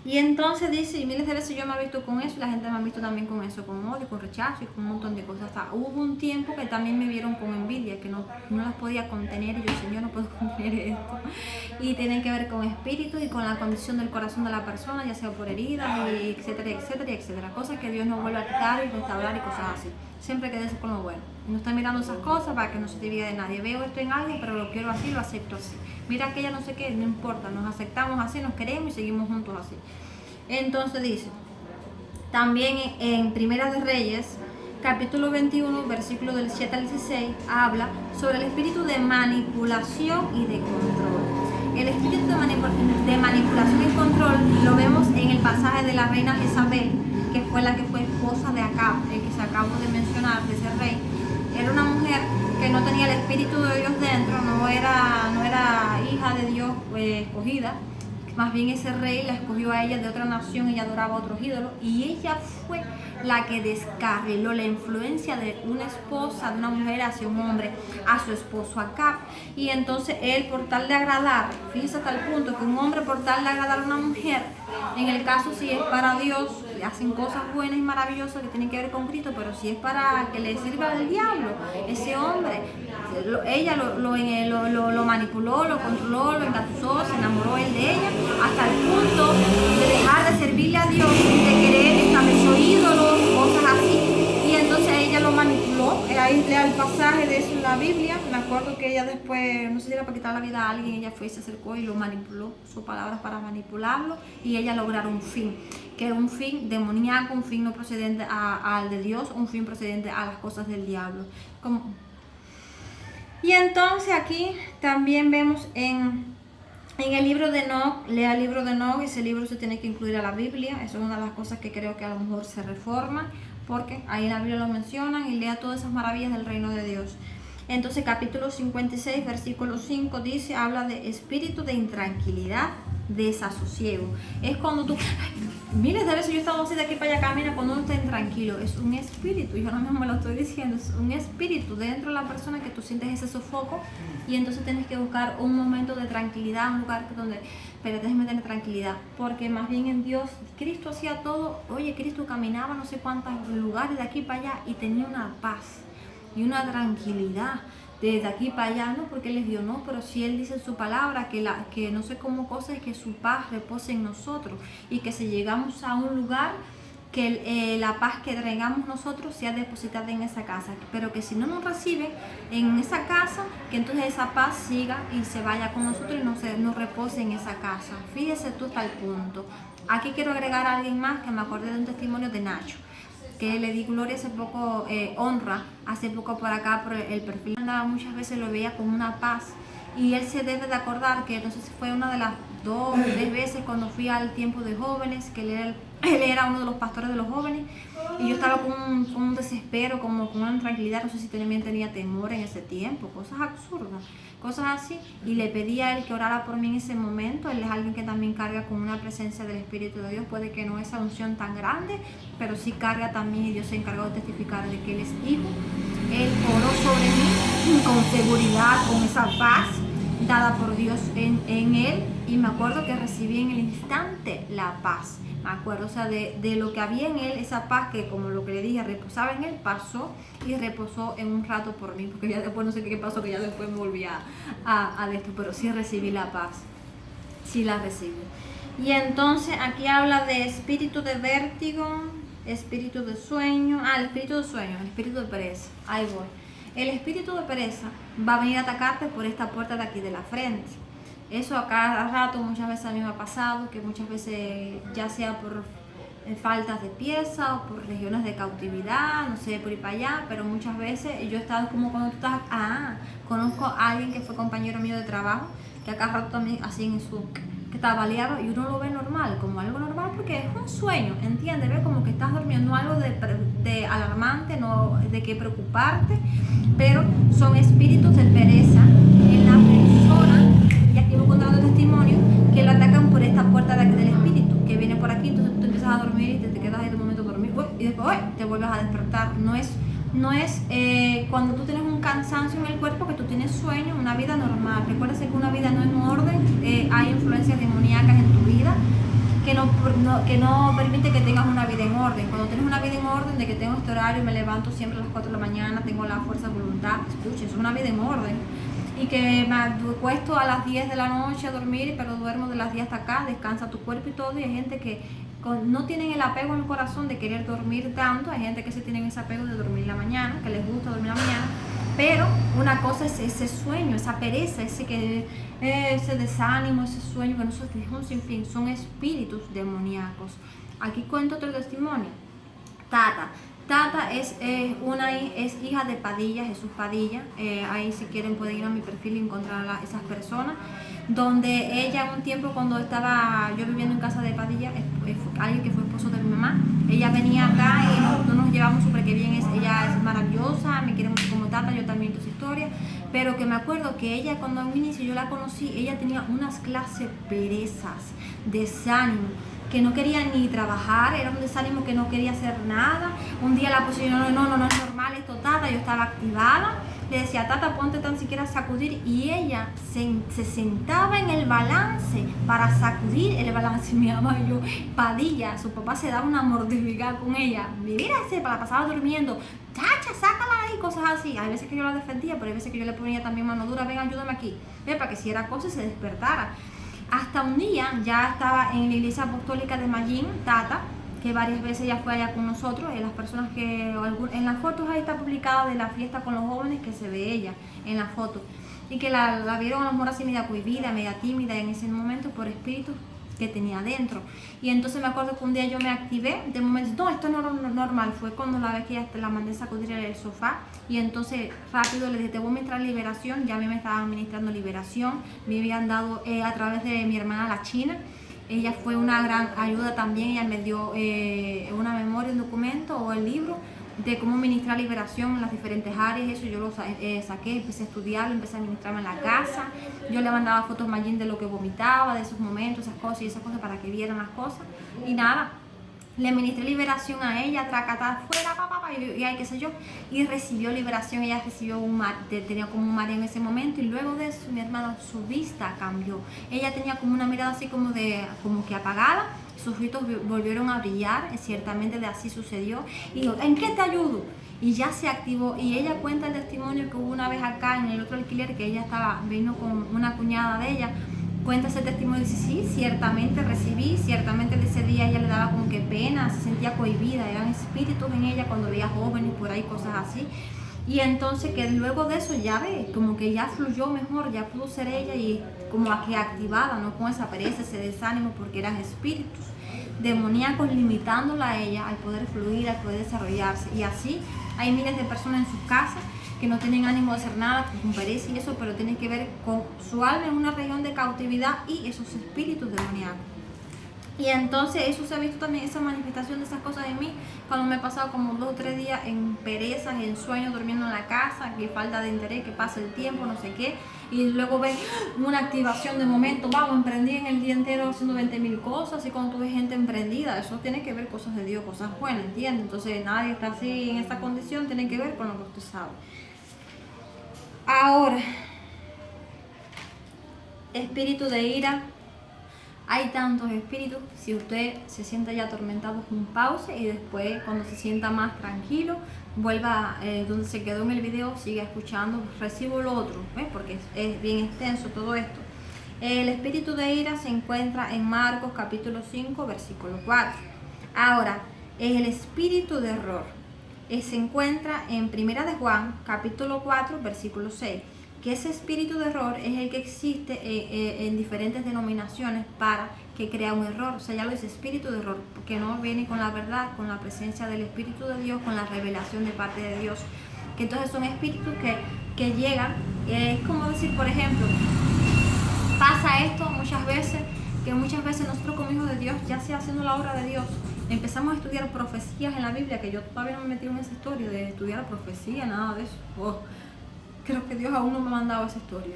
Y entonces dice, y miles de veces yo me he visto con eso, y la gente me ha visto también con eso, con odio, con rechazo y con un montón de cosas. Hasta hubo un tiempo que también me vieron con envidia, que no las podía contener, y yo, Señor, no puedo contener esto. Y tienen que ver con espíritus y con la condición del corazón de la persona, ya sea por heridas, y etcétera, etcétera, etcétera. Cosas que Dios no vuelve a quitar y restaurar y cosas así. Siempre quédese con lo bueno. No estoy mirando esas cosas para que no se divida de nadie. Veo esto en alguien, pero lo quiero así, lo acepto así. Mira aquella no sé qué, no importa, nos aceptamos así, nos queremos y seguimos juntos así. Entonces dice, también en Primera de Reyes, capítulo 21, versículo del 7 al 16, habla sobre el espíritu de manipulación y de control. El espíritu de manipulación y control lo vemos en el pasaje de la reina Jezabel, que fue la que fue esposa de Acab, el que se acabó de mencionar, de ese rey. Era una mujer que no tenía el espíritu de Dios dentro, no era hija de Dios escogida. Más bien ese rey la escogió a ella de otra nación, ella adoraba a otros ídolos, y ella fue la que descarriló la influencia de una esposa, de una mujer hacia un hombre, a su esposo Acab. Y entonces él, por tal de agradar, fíjese hasta el punto que un hombre por tal de agradar a una mujer, en el caso si es para Dios, hacen cosas buenas y maravillosas que tienen que ver con Cristo, pero si es para que le sirva al diablo, ese hombre, ella lo manipuló, lo controló, lo engatusó, se enamoró él de ella, hasta el punto de dejar de servirle a Dios, de querer establecer ídolos, cosas así. Y entonces ella lo manipuló. Ahí lea el pasaje de eso en la Biblia. Me acuerdo que ella después, no sé si era para quitar la vida a alguien, ella fue y se acercó y lo manipuló, sus palabras para manipularlo, y ella lograron un fin, que era un fin demoníaco, un fin no procedente al de Dios, un fin procedente a las cosas del diablo. Y entonces aquí también vemos en el libro de Enoc, lea el libro de Enoc, ese libro se tiene que incluir a la Biblia. Eso es una de las cosas que creo que a lo mejor se reforma, porque ahí en la Biblia lo mencionan, y lea todas esas maravillas del reino de Dios. Entonces capítulo 56, versículo 5 dice, habla de espíritu de intranquilidad, desasosiego. Es cuando tú, miles de veces yo he estado así de aquí para allá, camina, cuando uno está intranquilo, es un espíritu, yo ahora mismo me lo estoy diciendo, es un espíritu dentro de la persona que tú sientes ese sofoco, y entonces tienes que buscar un momento de tranquilidad, un lugar donde, pero déjeme tener tranquilidad, porque más bien en Dios, Cristo hacía todo. Oye, Cristo caminaba no sé cuántos lugares de aquí para allá y tenía una paz y una tranquilidad desde aquí para allá, no porque Él les dio, no, pero si Él dice en su palabra que no sé cómo cosa es que su paz repose en nosotros, y que si llegamos a un lugar, que la paz que traigamos nosotros sea depositada en esa casa, pero que si no nos reciben en esa casa, que entonces esa paz siga y se vaya con nosotros y no repose en esa casa. Fíjese tú hasta el punto. Aquí quiero agregar a alguien más, que me acordé de un testimonio de Nacho, que le di gloria hace poco, honra, hace poco por acá, por el perfil andaba, muchas veces lo veía con una paz, y él se debe de acordar que entonces fue una de las 2 o 3 veces cuando fui al tiempo de jóvenes, que él era uno de los pastores de los jóvenes, y yo estaba con un desespero, como con una intranquilidad, no sé si también tenía temor en ese tiempo, cosas absurdas, cosas así, y le pedí a él que orara por mí en ese momento. Él es alguien que también carga con una presencia del Espíritu de Dios, puede que no esa unción tan grande, pero sí carga también, y Dios se encargó de testificar de que él es hijo. Él oró sobre mí con seguridad, con esa paz dada por Dios en él, y me acuerdo que recibí en el instante la paz. Me acuerdo, o sea, de lo que había en él, esa paz que, como lo que le dije, reposaba en él, pasó y reposó en un rato por mí, porque ya después no sé qué pasó, que ya después me volví a esto, pero sí recibí la paz, sí la recibí. Y entonces aquí habla de espíritu de vértigo, espíritu de sueño, el espíritu de sueño, el espíritu de pereza, ahí voy. El espíritu de pereza va a venir a atacarte por esta puerta de aquí de la frente. Eso a cada rato, muchas veces a mí me ha pasado, que muchas veces, ya sea por faltas de pieza o por regiones de cautividad, no sé, por ir para allá, pero muchas veces yo he estado como cuando tú estás, conozco a alguien que fue compañero mío de trabajo, que acá rato también así en su, que tambaleaba, y uno lo ve normal, como algo normal, porque es un sueño, ¿entiendes? Ve como que estás durmiendo, no algo de alarmante, no de que preocuparte, pero son espíritus de pereza en la persona, y aquí voy contando testimonio, que lo atacan por esta puerta del espíritu, que viene por aquí, entonces tú empiezas a dormir y te quedas ahí de momento a dormir, y después te vuelves a despertar. No es cuando tú tienes un cansancio en el cuerpo, que tú tienes sueño, una vida normal. Recuérdate que una vida no en orden, hay influencias demoníacas en tu vida que no permite que tengas una vida en orden. Cuando tienes una vida en orden, de que tengo este horario, me levanto siempre a las 4 de la mañana, tengo la fuerza de voluntad, escucha, es una vida en orden. Y que me acuesto a las 10 de la noche a dormir, pero duermo de las 10 hasta acá, descansa tu cuerpo y todo, y hay gente que no tienen el apego en el corazón de querer dormir tanto. Hay gente que sí tienen ese apego de dormir la mañana, que les gusta dormir la mañana, pero una cosa es ese sueño, esa pereza, ese desánimo, ese sueño que nosotros tenemos un sinfín, son espíritus demoníacos. Aquí cuento otro testimonio. Tata es hija de Padilla, Jesús Padilla. Ahí si quieren pueden ir a mi perfil y encontrar a esas personas. Donde ella en un tiempo, cuando estaba yo viviendo en casa de Padilla, alguien que fue esposo de mi mamá, ella venía acá y nosotros nos llevamos súper que bien. Ella es maravillosa, me quiere mucho como Tata, yo también tu historia. Pero que me acuerdo que ella, cuando en un inicio yo la conocí, ella tenía unas clases perezas, desánimo, que no quería ni trabajar, era un desánimo que no quería hacer nada. Un día la puse y yo, no es normal esto, Tata, yo estaba activada. Le decía, Tata, ponte tan siquiera a sacudir, y ella se sentaba en el balance para sacudir el balance. Mi mamá y yo, Padilla, su papá se daba una mortificada con ella. Mira, la pasaba durmiendo, chacha, sácala ahí, cosas así. Hay veces que yo la defendía, pero hay veces que yo le ponía también mano dura, ven, ayúdame aquí, para que si era cosa se despertara. Hasta un día ya estaba en la iglesia apostólica de Mayín, Tata, que varias veces ya fue allá con nosotros. Las personas que en las fotos ahí está publicada de la fiesta con los jóvenes, que se ve ella en la foto, y que la vieron a lo mejor así media cohibida, media tímida en ese momento por espíritus que tenía adentro. Y entonces me acuerdo que un día yo me activé, de momento, no, esto no es normal. Fue cuando la vez que ya la mandé a sacudir en el sofá, y entonces rápido le dije, te voy a ministrar liberación. Ya a mí me estaban ministrando liberación, me habían dado a través de mi hermana la China. Ella fue una gran ayuda también. Ella me dio una memoria, un documento o el libro de cómo ministrar liberación en las diferentes áreas. Eso yo lo saqué, empecé a estudiarlo, empecé a ministrarme en la casa. Yo le mandaba fotos a Mayín de lo que vomitaba, de esos momentos, esas cosas para que vieran las cosas. Y nada, le ministré liberación a ella, tracatá, fuera, y ay, qué sé yo, y recibió liberación. Ella recibió tenía como un mareo en ese momento, y luego de eso, mi hermana, su vista cambió. Ella tenía como una mirada así como que apagada, sus ojitos volvieron a brillar, ciertamente de así sucedió, y dijo, ¿en qué te ayudo? Y ya se activó. Y ella cuenta el testimonio que hubo una vez acá en el otro alquiler, que ella vino con una cuñada de ella. Cuenta ese testimonio y dice, sí, ciertamente recibí, ciertamente de ese día ella le daba como que pena, se sentía cohibida, eran espíritus en ella cuando veía jóvenes por ahí, cosas así. Y entonces que luego de eso ya ve, como que ya fluyó mejor, ya pudo ser ella, y como aquí activada, no con esa pereza, ese desánimo, porque eran espíritus demoníacos limitándola a ella al poder fluir, al poder desarrollarse. Y así hay miles de personas en sus casas que no tienen ánimo de hacer nada, con pereza y eso, pero tienen que ver con su alma en una región de cautividad y esos espíritus demoníacos. Y entonces eso se ha visto también, esa manifestación de esas cosas en mí, cuando me he pasado como 2 o 3 días en perezas, en sueños, durmiendo en la casa, que falta de interés, que pasa el tiempo, no sé qué, y luego ves una activación de momento, vamos, emprendí en el día entero haciendo 20.000 cosas, y cuando tú ves gente emprendida, eso tiene que ver cosas de Dios, cosas buenas, ¿entiendes? Entonces nadie está así en esta condición, tiene que ver con lo que usted sabe. Ahora, espíritu de ira. Hay tantos espíritus. Si usted se sienta ya atormentado, un pause, y después cuando se sienta más tranquilo, vuelva donde se quedó en el video, siga escuchando, recibo lo otro, ¿ves? Porque es bien extenso todo esto. El espíritu de ira se encuentra en Marcos capítulo 5 versículo 4. Ahora, el espíritu de error se encuentra en Primera de Juan capítulo 4 versículo 6. Que ese espíritu de error es el que existe en diferentes denominaciones para que crea un error. O sea, ya lo dice, espíritu de error, porque no viene con la verdad, con la presencia del Espíritu de Dios, con la revelación de parte de Dios. Que entonces son espíritus que llegan, es como decir, por ejemplo, pasa esto muchas veces, que muchas veces nosotros como hijos de Dios, ya sea haciendo la obra de Dios, empezamos a estudiar profecías en la Biblia, que yo todavía no me he metido en esa historia de estudiar profecía, nada de eso. Oh, creo que Dios aún no me ha mandado esa historia.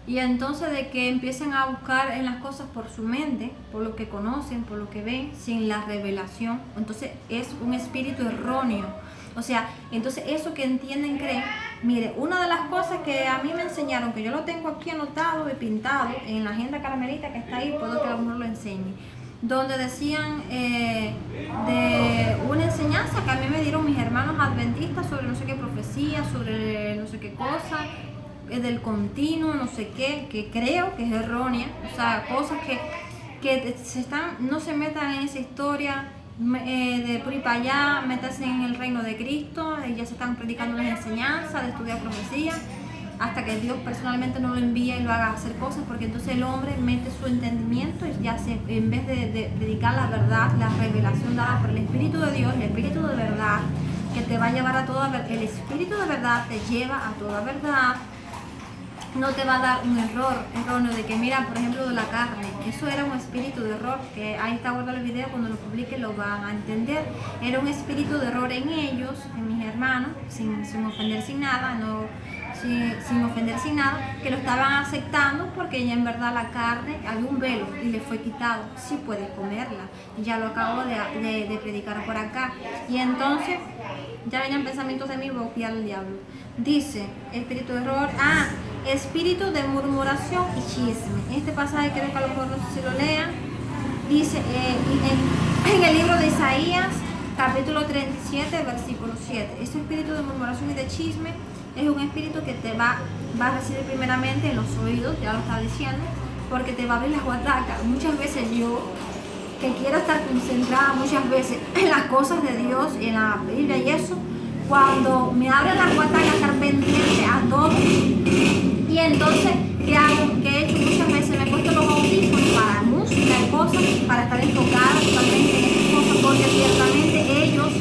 Y entonces de que empiecen a buscar en las cosas por su mente, por lo que conocen, por lo que ven, sin la revelación. Entonces es un espíritu erróneo. O sea, entonces eso que entienden, creen. Mire, una de las cosas que a mí me enseñaron, que yo lo tengo aquí anotado y pintado en la agenda carmelita que está ahí, puedo que a lo mejor lo enseñe, donde decían de una enseñanza que a mí me dieron mis hermanos adventistas sobre no sé qué profecía, sobre no sé qué cosa, del continuo, no sé qué, que creo que es errónea. O sea, cosas que no se metan en esa historia de por y para allá, métanse en el reino de Cristo, y ya se están predicando las enseñanzas de estudiar profecía, hasta que Dios personalmente no lo envíe y lo haga hacer cosas, porque entonces el hombre mete su entendimiento y ya en vez de predicar la verdad, la revelación dada por el Espíritu de Dios, el Espíritu de verdad, que te va a llevar a toda verdad, el Espíritu de verdad te lleva a toda verdad. No te va a dar un error erróneo de que, mira, por ejemplo, de la carne. Eso era un espíritu de error, que ahí está guardado el video, cuando lo publique lo van a entender. Era un espíritu de error en ellos, en mis hermanos, sin ofender sin nada, sin ofender sin nada, que lo estaban aceptando porque ya en verdad la carne, había un velo y le fue quitado. Sí puedes comerla, ya lo acabo de predicar por acá. Y entonces ya venían pensamientos de mí, voy a copiar al diablo. Dice, espíritu de error, espíritu de murmuración y chisme. Este pasaje creo que a lo mejor no sé si lo lean. Dice en el libro de Isaías, capítulo 37, versículo 7. Este espíritu de murmuración y de chisme es un espíritu que te va a recibir primeramente en los oídos, ya lo estaba diciendo, porque te va a abrir las guatacas. Muchas veces yo, que quiero estar concentrada muchas veces en las cosas de Dios y en la Biblia y eso, cuando me abren las guatacas, estar pendiente a todo. Y entonces, ¿qué hago? ¿Qué he hecho? Muchas veces me he puesto los audífonos para música y cosas, para estar enfocada totalmente en esas cosas, porque ciertamente ellos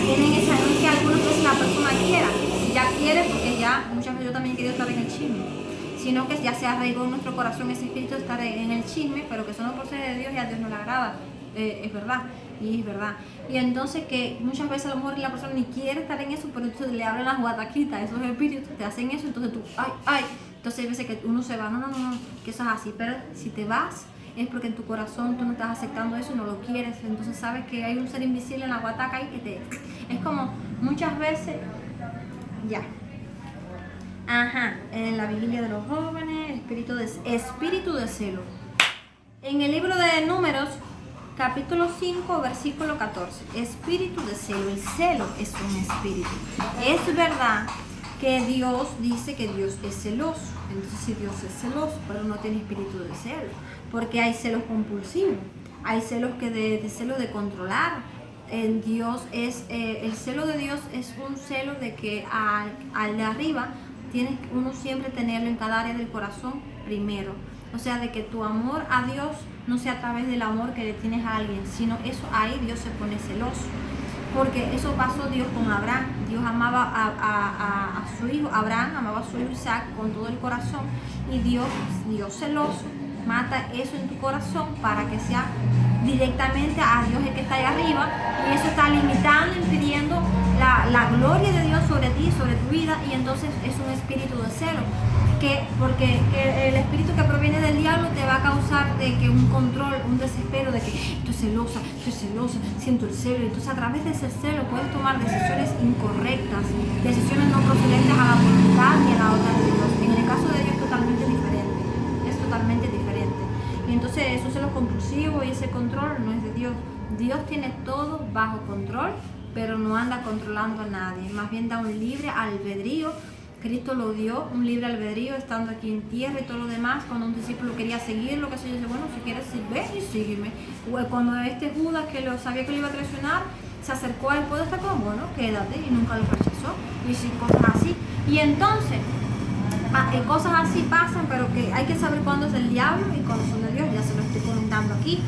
tienen esa, no es que algunas veces la persona quiera, si ya quiere, porque ya muchas veces yo también he querido estar en el chisme, sino que ya se arraigó en nuestro corazón ese espíritu de estar en el chisme, pero que solo por ser de Dios y a Dios no le agrada. Es verdad, y es verdad. Y entonces que muchas veces a lo mejor la persona ni quiere estar en eso, pero entonces le abren las guataquitas, esos espíritus te hacen eso, entonces tú, ay, entonces hay veces que uno se va, no, que eso es así, pero si te vas es porque en tu corazón tú no estás aceptando eso y no lo quieres, entonces sabes que hay un ser invisible en la guataca y que es como muchas veces, ya. En la vigilia de los jóvenes, espíritu de celo. En el libro de Números, capítulo 5, versículo 14, espíritu de celo. El celo es un espíritu. Es verdad que Dios dice que Dios es celoso. Entonces, si Dios es celoso, pero no tiene espíritu de celo, porque hay celos compulsivos, hay celos de celo de controlar. En Dios es el celo de Dios es un celo de que al de arriba tienes uno siempre tenerlo en cada área del corazón primero. O sea, de que tu amor a Dios no sea a través del amor que le tienes a alguien, sino eso ahí Dios se pone celoso. Porque eso pasó Dios con Abraham. Dios amaba a su hijo, Abraham amaba a su hijo Isaac con todo el corazón. Y Dios celoso, mata eso en tu corazón para que sea directamente a Dios el que está ahí arriba. Y eso está limitando, impidiendo la gloria de Dios sobre ti, sobre tu vida. Y entonces es un espíritu de celo. Porque el espíritu que proviene del diablo te va a causar de que un control, un desespero de que estoy celosa, siento el celo. Entonces a través de ese celo puedes tomar decisiones incorrectas, decisiones no procedentes a la voluntad ni a la orden de Dios. En el caso de Dios es totalmente diferente. Y entonces esos celos compulsivos y ese control no es de Dios. Dios tiene todo bajo control, pero no anda controlando a nadie. Más bien da un libre albedrío. Cristo lo dio, un libre albedrío, estando aquí en tierra y todo lo demás. Cuando un discípulo quería seguirlo, que se dice, bueno, si quieres, ven y sígueme. Cuando Judas, que sabía que lo iba a traicionar, se acercó a él, ¿puedo estar con? Bueno, quédate, y nunca lo rechazó. Y sí, cosas así. Y entonces, cosas así pasan, pero que hay que saber cuándo es del diablo y cuándo son de Dios, ya se lo estoy comentando aquí.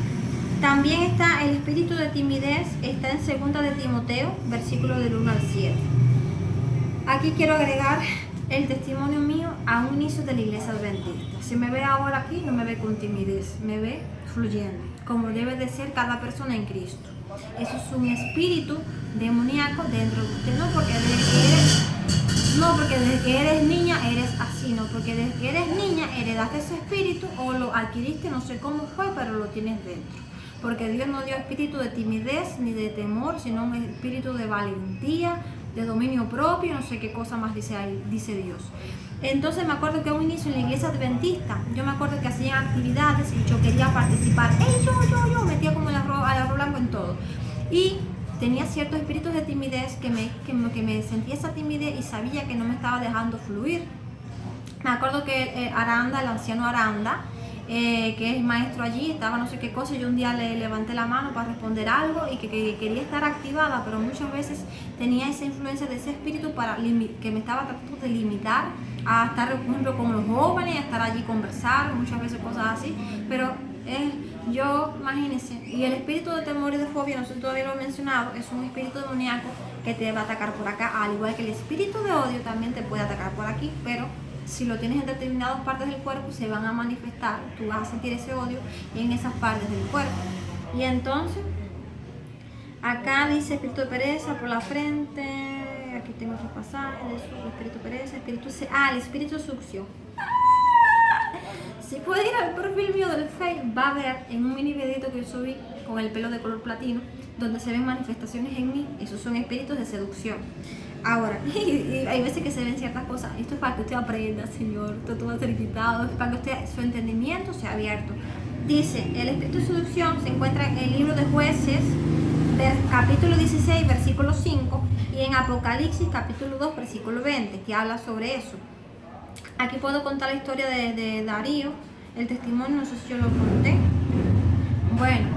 También está el espíritu de timidez, está en 2 de Timoteo, versículo del 1 al 7. Aquí quiero agregar el testimonio mío a un inicio de la iglesia adventista. Si me ve ahora aquí, no me ve con timidez, me ve fluyendo, como debe de ser cada persona en Cristo. Eso es un espíritu demoníaco dentro de usted, no porque desde que eres niña eres así, no, porque desde que eres niña heredaste ese espíritu o lo adquiriste, no sé cómo fue, pero lo tienes dentro. Porque Dios no dio espíritu de timidez ni de temor, sino un espíritu de valentía, de dominio propio, no sé qué cosa más dice ahí, dice Dios. Entonces me acuerdo que a un inicio en la iglesia adventista, yo me acuerdo que hacían actividades y yo quería participar. Yo metía como el arroz blanco en todo. Y tenía ciertos espíritus de timidez que me sentía esa timidez y sabía que no me estaba dejando fluir. Me acuerdo que Aranda, el anciano Aranda, que es maestro allí, estaba no sé qué cosa, yo un día le levanté la mano para responder algo y que quería estar activada, pero muchas veces tenía esa influencia de ese espíritu que me estaba tratando de limitar a estar, por ejemplo, con los jóvenes, a estar allí conversar, muchas veces cosas así, pero yo, imagínense, y el espíritu de temor y de fobia, no sé si todavía lo he mencionado, es un espíritu demoníaco que te va a atacar por acá, al igual que el espíritu de odio también te puede atacar por aquí, pero si lo tienes en determinadas partes del cuerpo, se van a manifestar, tú vas a sentir ese odio en esas partes del cuerpo. Y entonces, acá dice espíritu de pereza por la frente, aquí tengo otro pasaje de eso, espíritu de pereza, el espíritu de succión. Si puede ir al perfil mío del Facebook, va a ver en un mini videito que yo subí con el pelo de color platino, donde se ven manifestaciones en mí, esos son espíritus de seducción. Ahora, y hay veces que se ven ciertas cosas, esto es para que usted aprenda, Señor, esto va a ser quitado, es para que usted, su entendimiento sea abierto. Dice, el espíritu de seducción se encuentra en el libro de Jueces, capítulo 16, versículo 5, y en Apocalipsis, capítulo 2, versículo 20, que habla sobre eso. Aquí puedo contar la historia de Darío, el testimonio, no sé si yo lo conté. Bueno,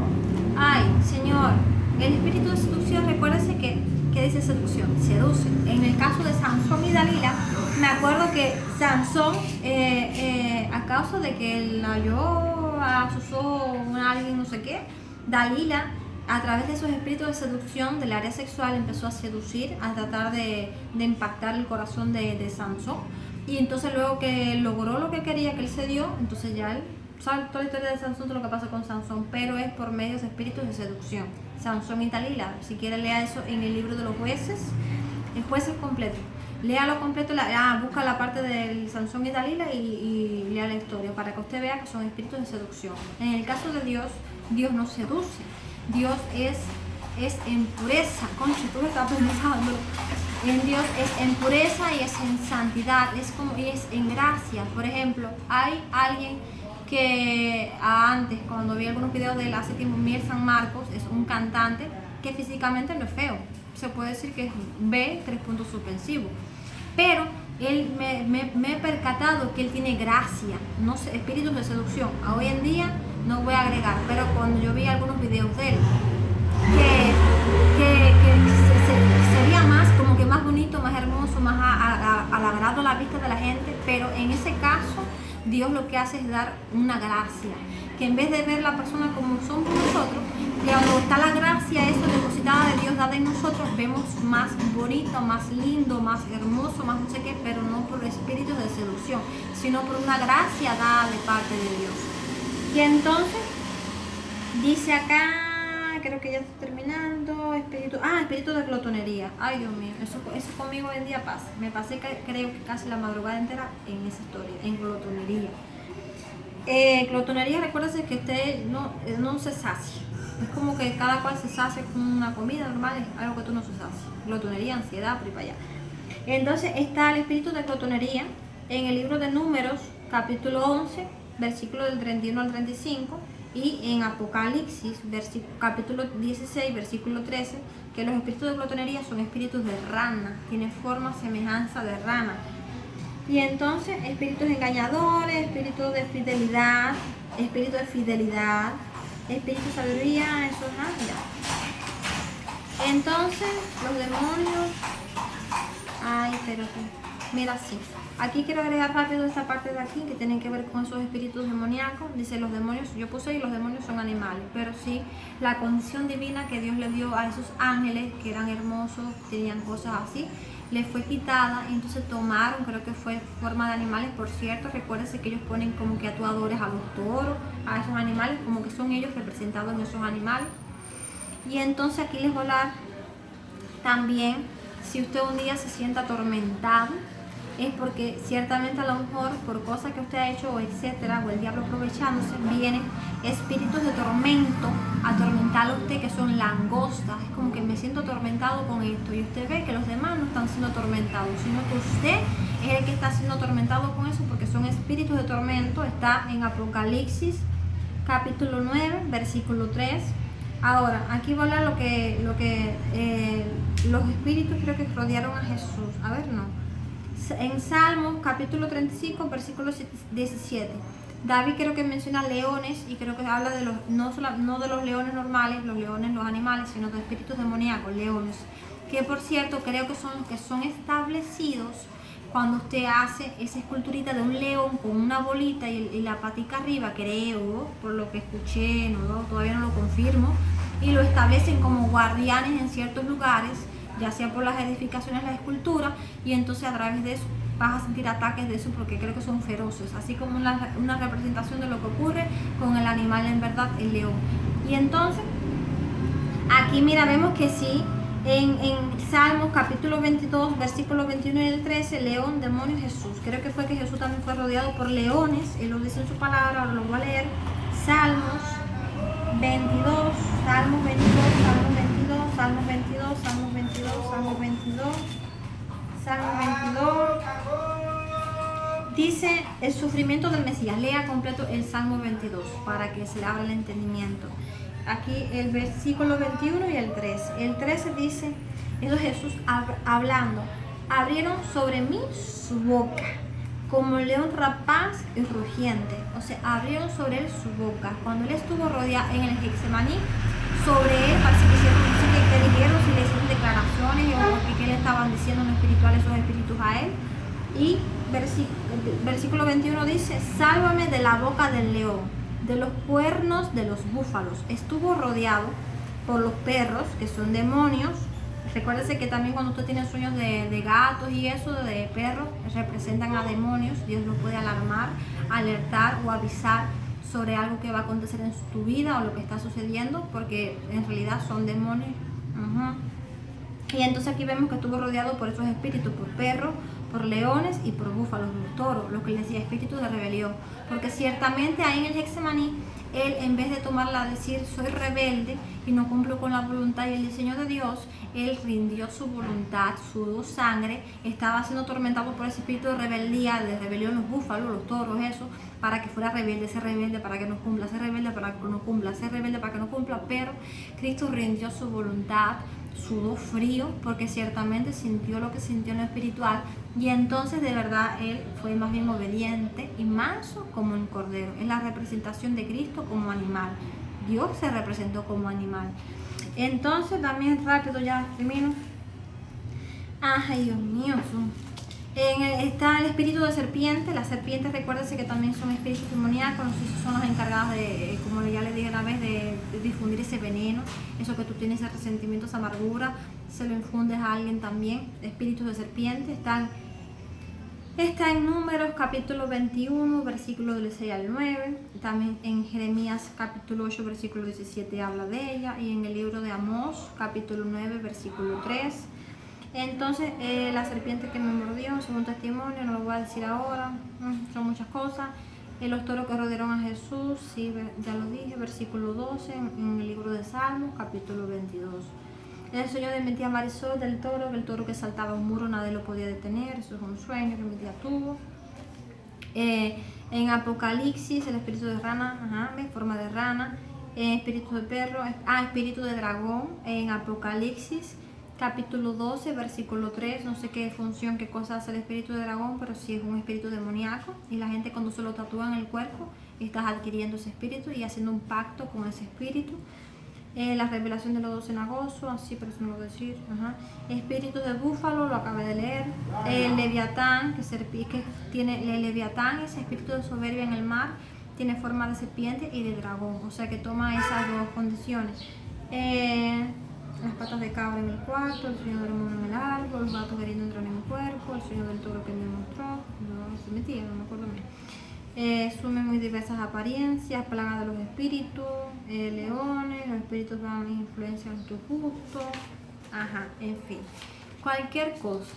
ay, Señor, el espíritu de seducción, recuérdese que dice seducción, seduce. En el caso de Sansón y Dalila, me acuerdo que Sansón, a causa de que él halló a alguien no sé qué, Dalila, a través de esos espíritus de seducción del área sexual, empezó a seducir, a tratar de impactar el corazón de Sansón. Y entonces luego que logró lo que quería, que él se dio, entonces ya él sabe toda la historia de Sansón, todo lo que pasa con Sansón, pero es por medio de espíritus de seducción. Sansón y Dalila, si quiere lea eso en el libro de los jueces, el jueces completo. Léalo completo, busca la parte del Sansón y Dalila y lea la historia para que usted vea que son espíritus de seducción. En el caso de Dios, Dios no seduce, Dios es en pureza. Concha, tú me estás pensando. En Dios es en pureza y es en santidad, y es en gracia. Por ejemplo, hay alguien que antes, cuando vi algunos videos de él hace tiempo, Miel San Marcos, es un cantante que físicamente no es feo, se puede decir que es B, 3 puntos suspensivos, pero él me he percatado que él tiene gracia, no sé, espíritus de seducción. A hoy en día no voy a agregar, pero cuando yo vi algunos videos de él, que sería más como que más bonito, más hermoso, más al agrado a la vista de la gente, pero en ese caso Dios lo que hace es dar una gracia, que en vez de ver la persona como somos nosotros, cuando está la gracia, eso depositada de Dios dada en nosotros, vemos más bonito, más lindo, más hermoso, más no sé qué, pero no por espíritus de seducción, sino por una gracia dada de parte de Dios. Y entonces dice acá, creo que ya está terminando, espíritu de glotonería. Ay, Dios mío, eso conmigo hoy en día pasa. Me pasé creo que casi la madrugada entera en esa historia, en glotonería. Glotonería, recuérdese que usted no se sacia. Es como que cada cual se sacia con una comida normal, es algo que tú no se sacias. Glotonería, ansiedad, por ahí para allá. Entonces está el espíritu de glotonería en el libro de Números, capítulo 11, versículo del 31 al 35. Y en Apocalipsis, capítulo 16, versículo 13, que los espíritus de glotonería son espíritus de rana, tienen forma, semejanza de rana. Y entonces, espíritus engañadores, espíritu de fidelidad, espíritu de sabiduría, eso es nada. Entonces, los demonios, mira así. Aquí quiero agregar rápido esta parte de aquí que tienen que ver con esos espíritus demoníacos. Dice los demonios, yo puse y los demonios son animales, pero sí la condición divina que Dios le dio a esos ángeles que eran hermosos, tenían cosas así, les fue quitada y entonces tomaron, creo que fue forma de animales, por cierto. Recuérdense que ellos ponen como que atuadores a los toros, a esos animales, como que son ellos representados en esos animales. Y entonces aquí les voy a hablar también, si usted un día se siente atormentado, es porque ciertamente a lo mejor por cosas que usted ha hecho o etcétera, o el diablo aprovechándose, vienen espíritus de tormento a atormentarlo a usted, que son langostas. Es como que me siento atormentado con esto, y usted ve que los demás no están siendo atormentados, sino que usted es el que está siendo atormentado con eso, porque son espíritus de tormento. Está en Apocalipsis capítulo 9 versículo 3. Ahora, aquí voy a hablar los espíritus creo que rodearon a Jesús. A ver, no. En Salmos capítulo 35 versículo 17, David creo que menciona leones, y creo que habla de los no de los leones normales, los leones, los animales, sino de espíritus demoníacos, leones, que por cierto creo que son los que son establecidos cuando usted hace esa esculturita de un león con una bolita y la patica arriba, creo, por lo que escuché, todavía no lo confirmo, y lo establecen como guardianes en ciertos lugares, ya sea por las edificaciones, la escultura, y entonces a través de eso vas a sentir ataques de eso, porque creo que son feroces, así como una representación de lo que ocurre con el animal, en verdad, el león. Y entonces, aquí mira, vemos que sí, en Salmos capítulo 22, versículo 21 y el 13, león, demonio, Jesús. Creo que fue que Jesús también fue rodeado por leones, él lo dice en su palabra, ahora lo voy a leer. Salmos 22, Salmos 22, Salmos 22, Salmos 22, Salmos 22, Salmos 22, Salmos 22. Dice el sufrimiento del Mesías. Lea completo el Salmo 22 para que se le abra el entendimiento. Aquí el versículo 21 y el 13. El 13 dice, eso es Jesús hablando. Abrieron sobre mí su boca, como león rapaz y rugiente. O sea, abrieron sobre él su boca. Cuando él estuvo rodeado en el Getsemaní, sobre él parece que dijeron, si le hicieron declaraciones o que le estaban diciendo en lo espiritual esos espíritus a él. Y versículo 21 dice, sálvame de la boca del león, de los cuernos de los búfalos. Estuvo rodeado por los perros, que son demonios. Recuérdese que también cuando usted tiene sueños de gatos y eso, de perros, representan a demonios. Dios los puede alarmar, alertar o avisar sobre algo que va a acontecer en tu vida o lo que está sucediendo, porque en realidad son demonios. Y entonces aquí vemos que estuvo rodeado por esos espíritus, por perros, por leones y por búfalos, por toros, lo que les decía, espíritu de rebelión. Porque ciertamente ahí en el Getsemaní, él, en vez de tomarla a decir soy rebelde y no cumplo con la voluntad y el diseño de Dios, él rindió su voluntad, sudó sangre, estaba siendo atormentado por ese espíritu de rebeldía, de rebelión, los búfalos, los toros, eso, para que fuera rebelde, ser rebelde para que no cumpla, ser rebelde para que no cumpla, ser rebelde para que no cumpla. Pero Cristo rindió su voluntad, sudó frío, porque ciertamente sintió lo que sintió en lo espiritual, y entonces de verdad él fue más bien obediente y manso como un cordero. Es la representación de Cristo como animal. Dios se representó como animal. Entonces también rápido, ya termino. Ay, Dios mío. Está el espíritu de serpiente. Las serpientes, recuérdense que también son espíritus demoníacos. Son los encargados de, como ya les dije una vez, de difundir ese veneno, eso que tú tienes, ese resentimiento, esa amargura, se lo infundes a alguien también. Espíritus de serpiente está en Números capítulo 21, versículo del 6 al 9. También en Jeremías capítulo 8, versículo 17 habla de ella. Y en el libro de Amós capítulo 9, versículo 3. Entonces, la serpiente que me mordió, según testimonio, no lo voy a decir ahora, son muchas cosas. Los toros que rodearon a Jesús, sí, ya lo dije, versículo 12, en el libro de Salmos, capítulo 22. El sueño de metía Marisol del toro, que el toro que saltaba un muro nadie lo podía detener, eso es un sueño que metía tuvo. En Apocalipsis, el espíritu de rana, forma de rana, espíritu de perro, espíritu de dragón, en Apocalipsis, capítulo 12, versículo 3, no sé qué función, qué cosa hace el espíritu de dragón, pero sí es un espíritu demoníaco, y la gente cuando se lo tatúa en el cuerpo, estás adquiriendo ese espíritu y haciendo un pacto con ese espíritu. La revelación de los 12 cenagosos, así, pero eso no lo voy a decir. Espíritu de búfalo, lo acabé de leer. El leviatán, que tiene el leviatán, ese espíritu de soberbia en el mar, tiene forma de serpiente y de dragón, o sea que toma esas dos condiciones. las patas de cabra en el cuarto, el sueño del mono en el árbol, los gatos queriendo entrar en mi cuerpo, el sueño del toro que me mostró, no se metía, no me acuerdo bien. Sume muy diversas apariencias, plaga de los espíritus, leones, los espíritus dan influencia en tu gusto, ajá, en fin, cualquier cosa.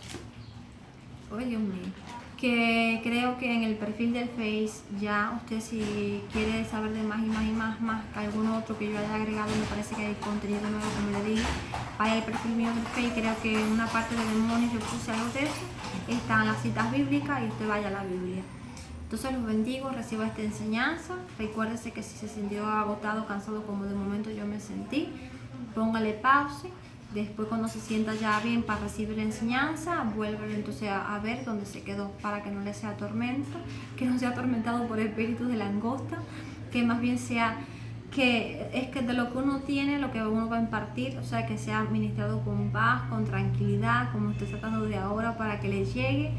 Ay, Dios mío. Que creo que en el perfil del Face ya usted, si quiere saber de más que algún otro que yo haya agregado, me parece que hay contenido nuevo, como le dije, vaya al perfil mío del Face. Creo que en una parte de demonios yo puse algo de eso, están las citas bíblicas y usted vaya a la Biblia. Entonces los bendigo, reciba esta enseñanza. Recuérdese que si se sintió agotado, cansado como de momento yo me sentí, póngale pausa. Después, cuando se sienta ya bien para recibir la enseñanza, vuelve entonces a ver dónde se quedó, para que no le sea tormento, que no sea atormentado por espíritus de langosta, que más bien sea que es que de lo que uno tiene, lo que uno va a impartir, o sea, que sea administrado con paz, con tranquilidad, como estoy tratando de ahora, para que les llegue.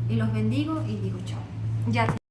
Y los bendigo y digo chao. Ya.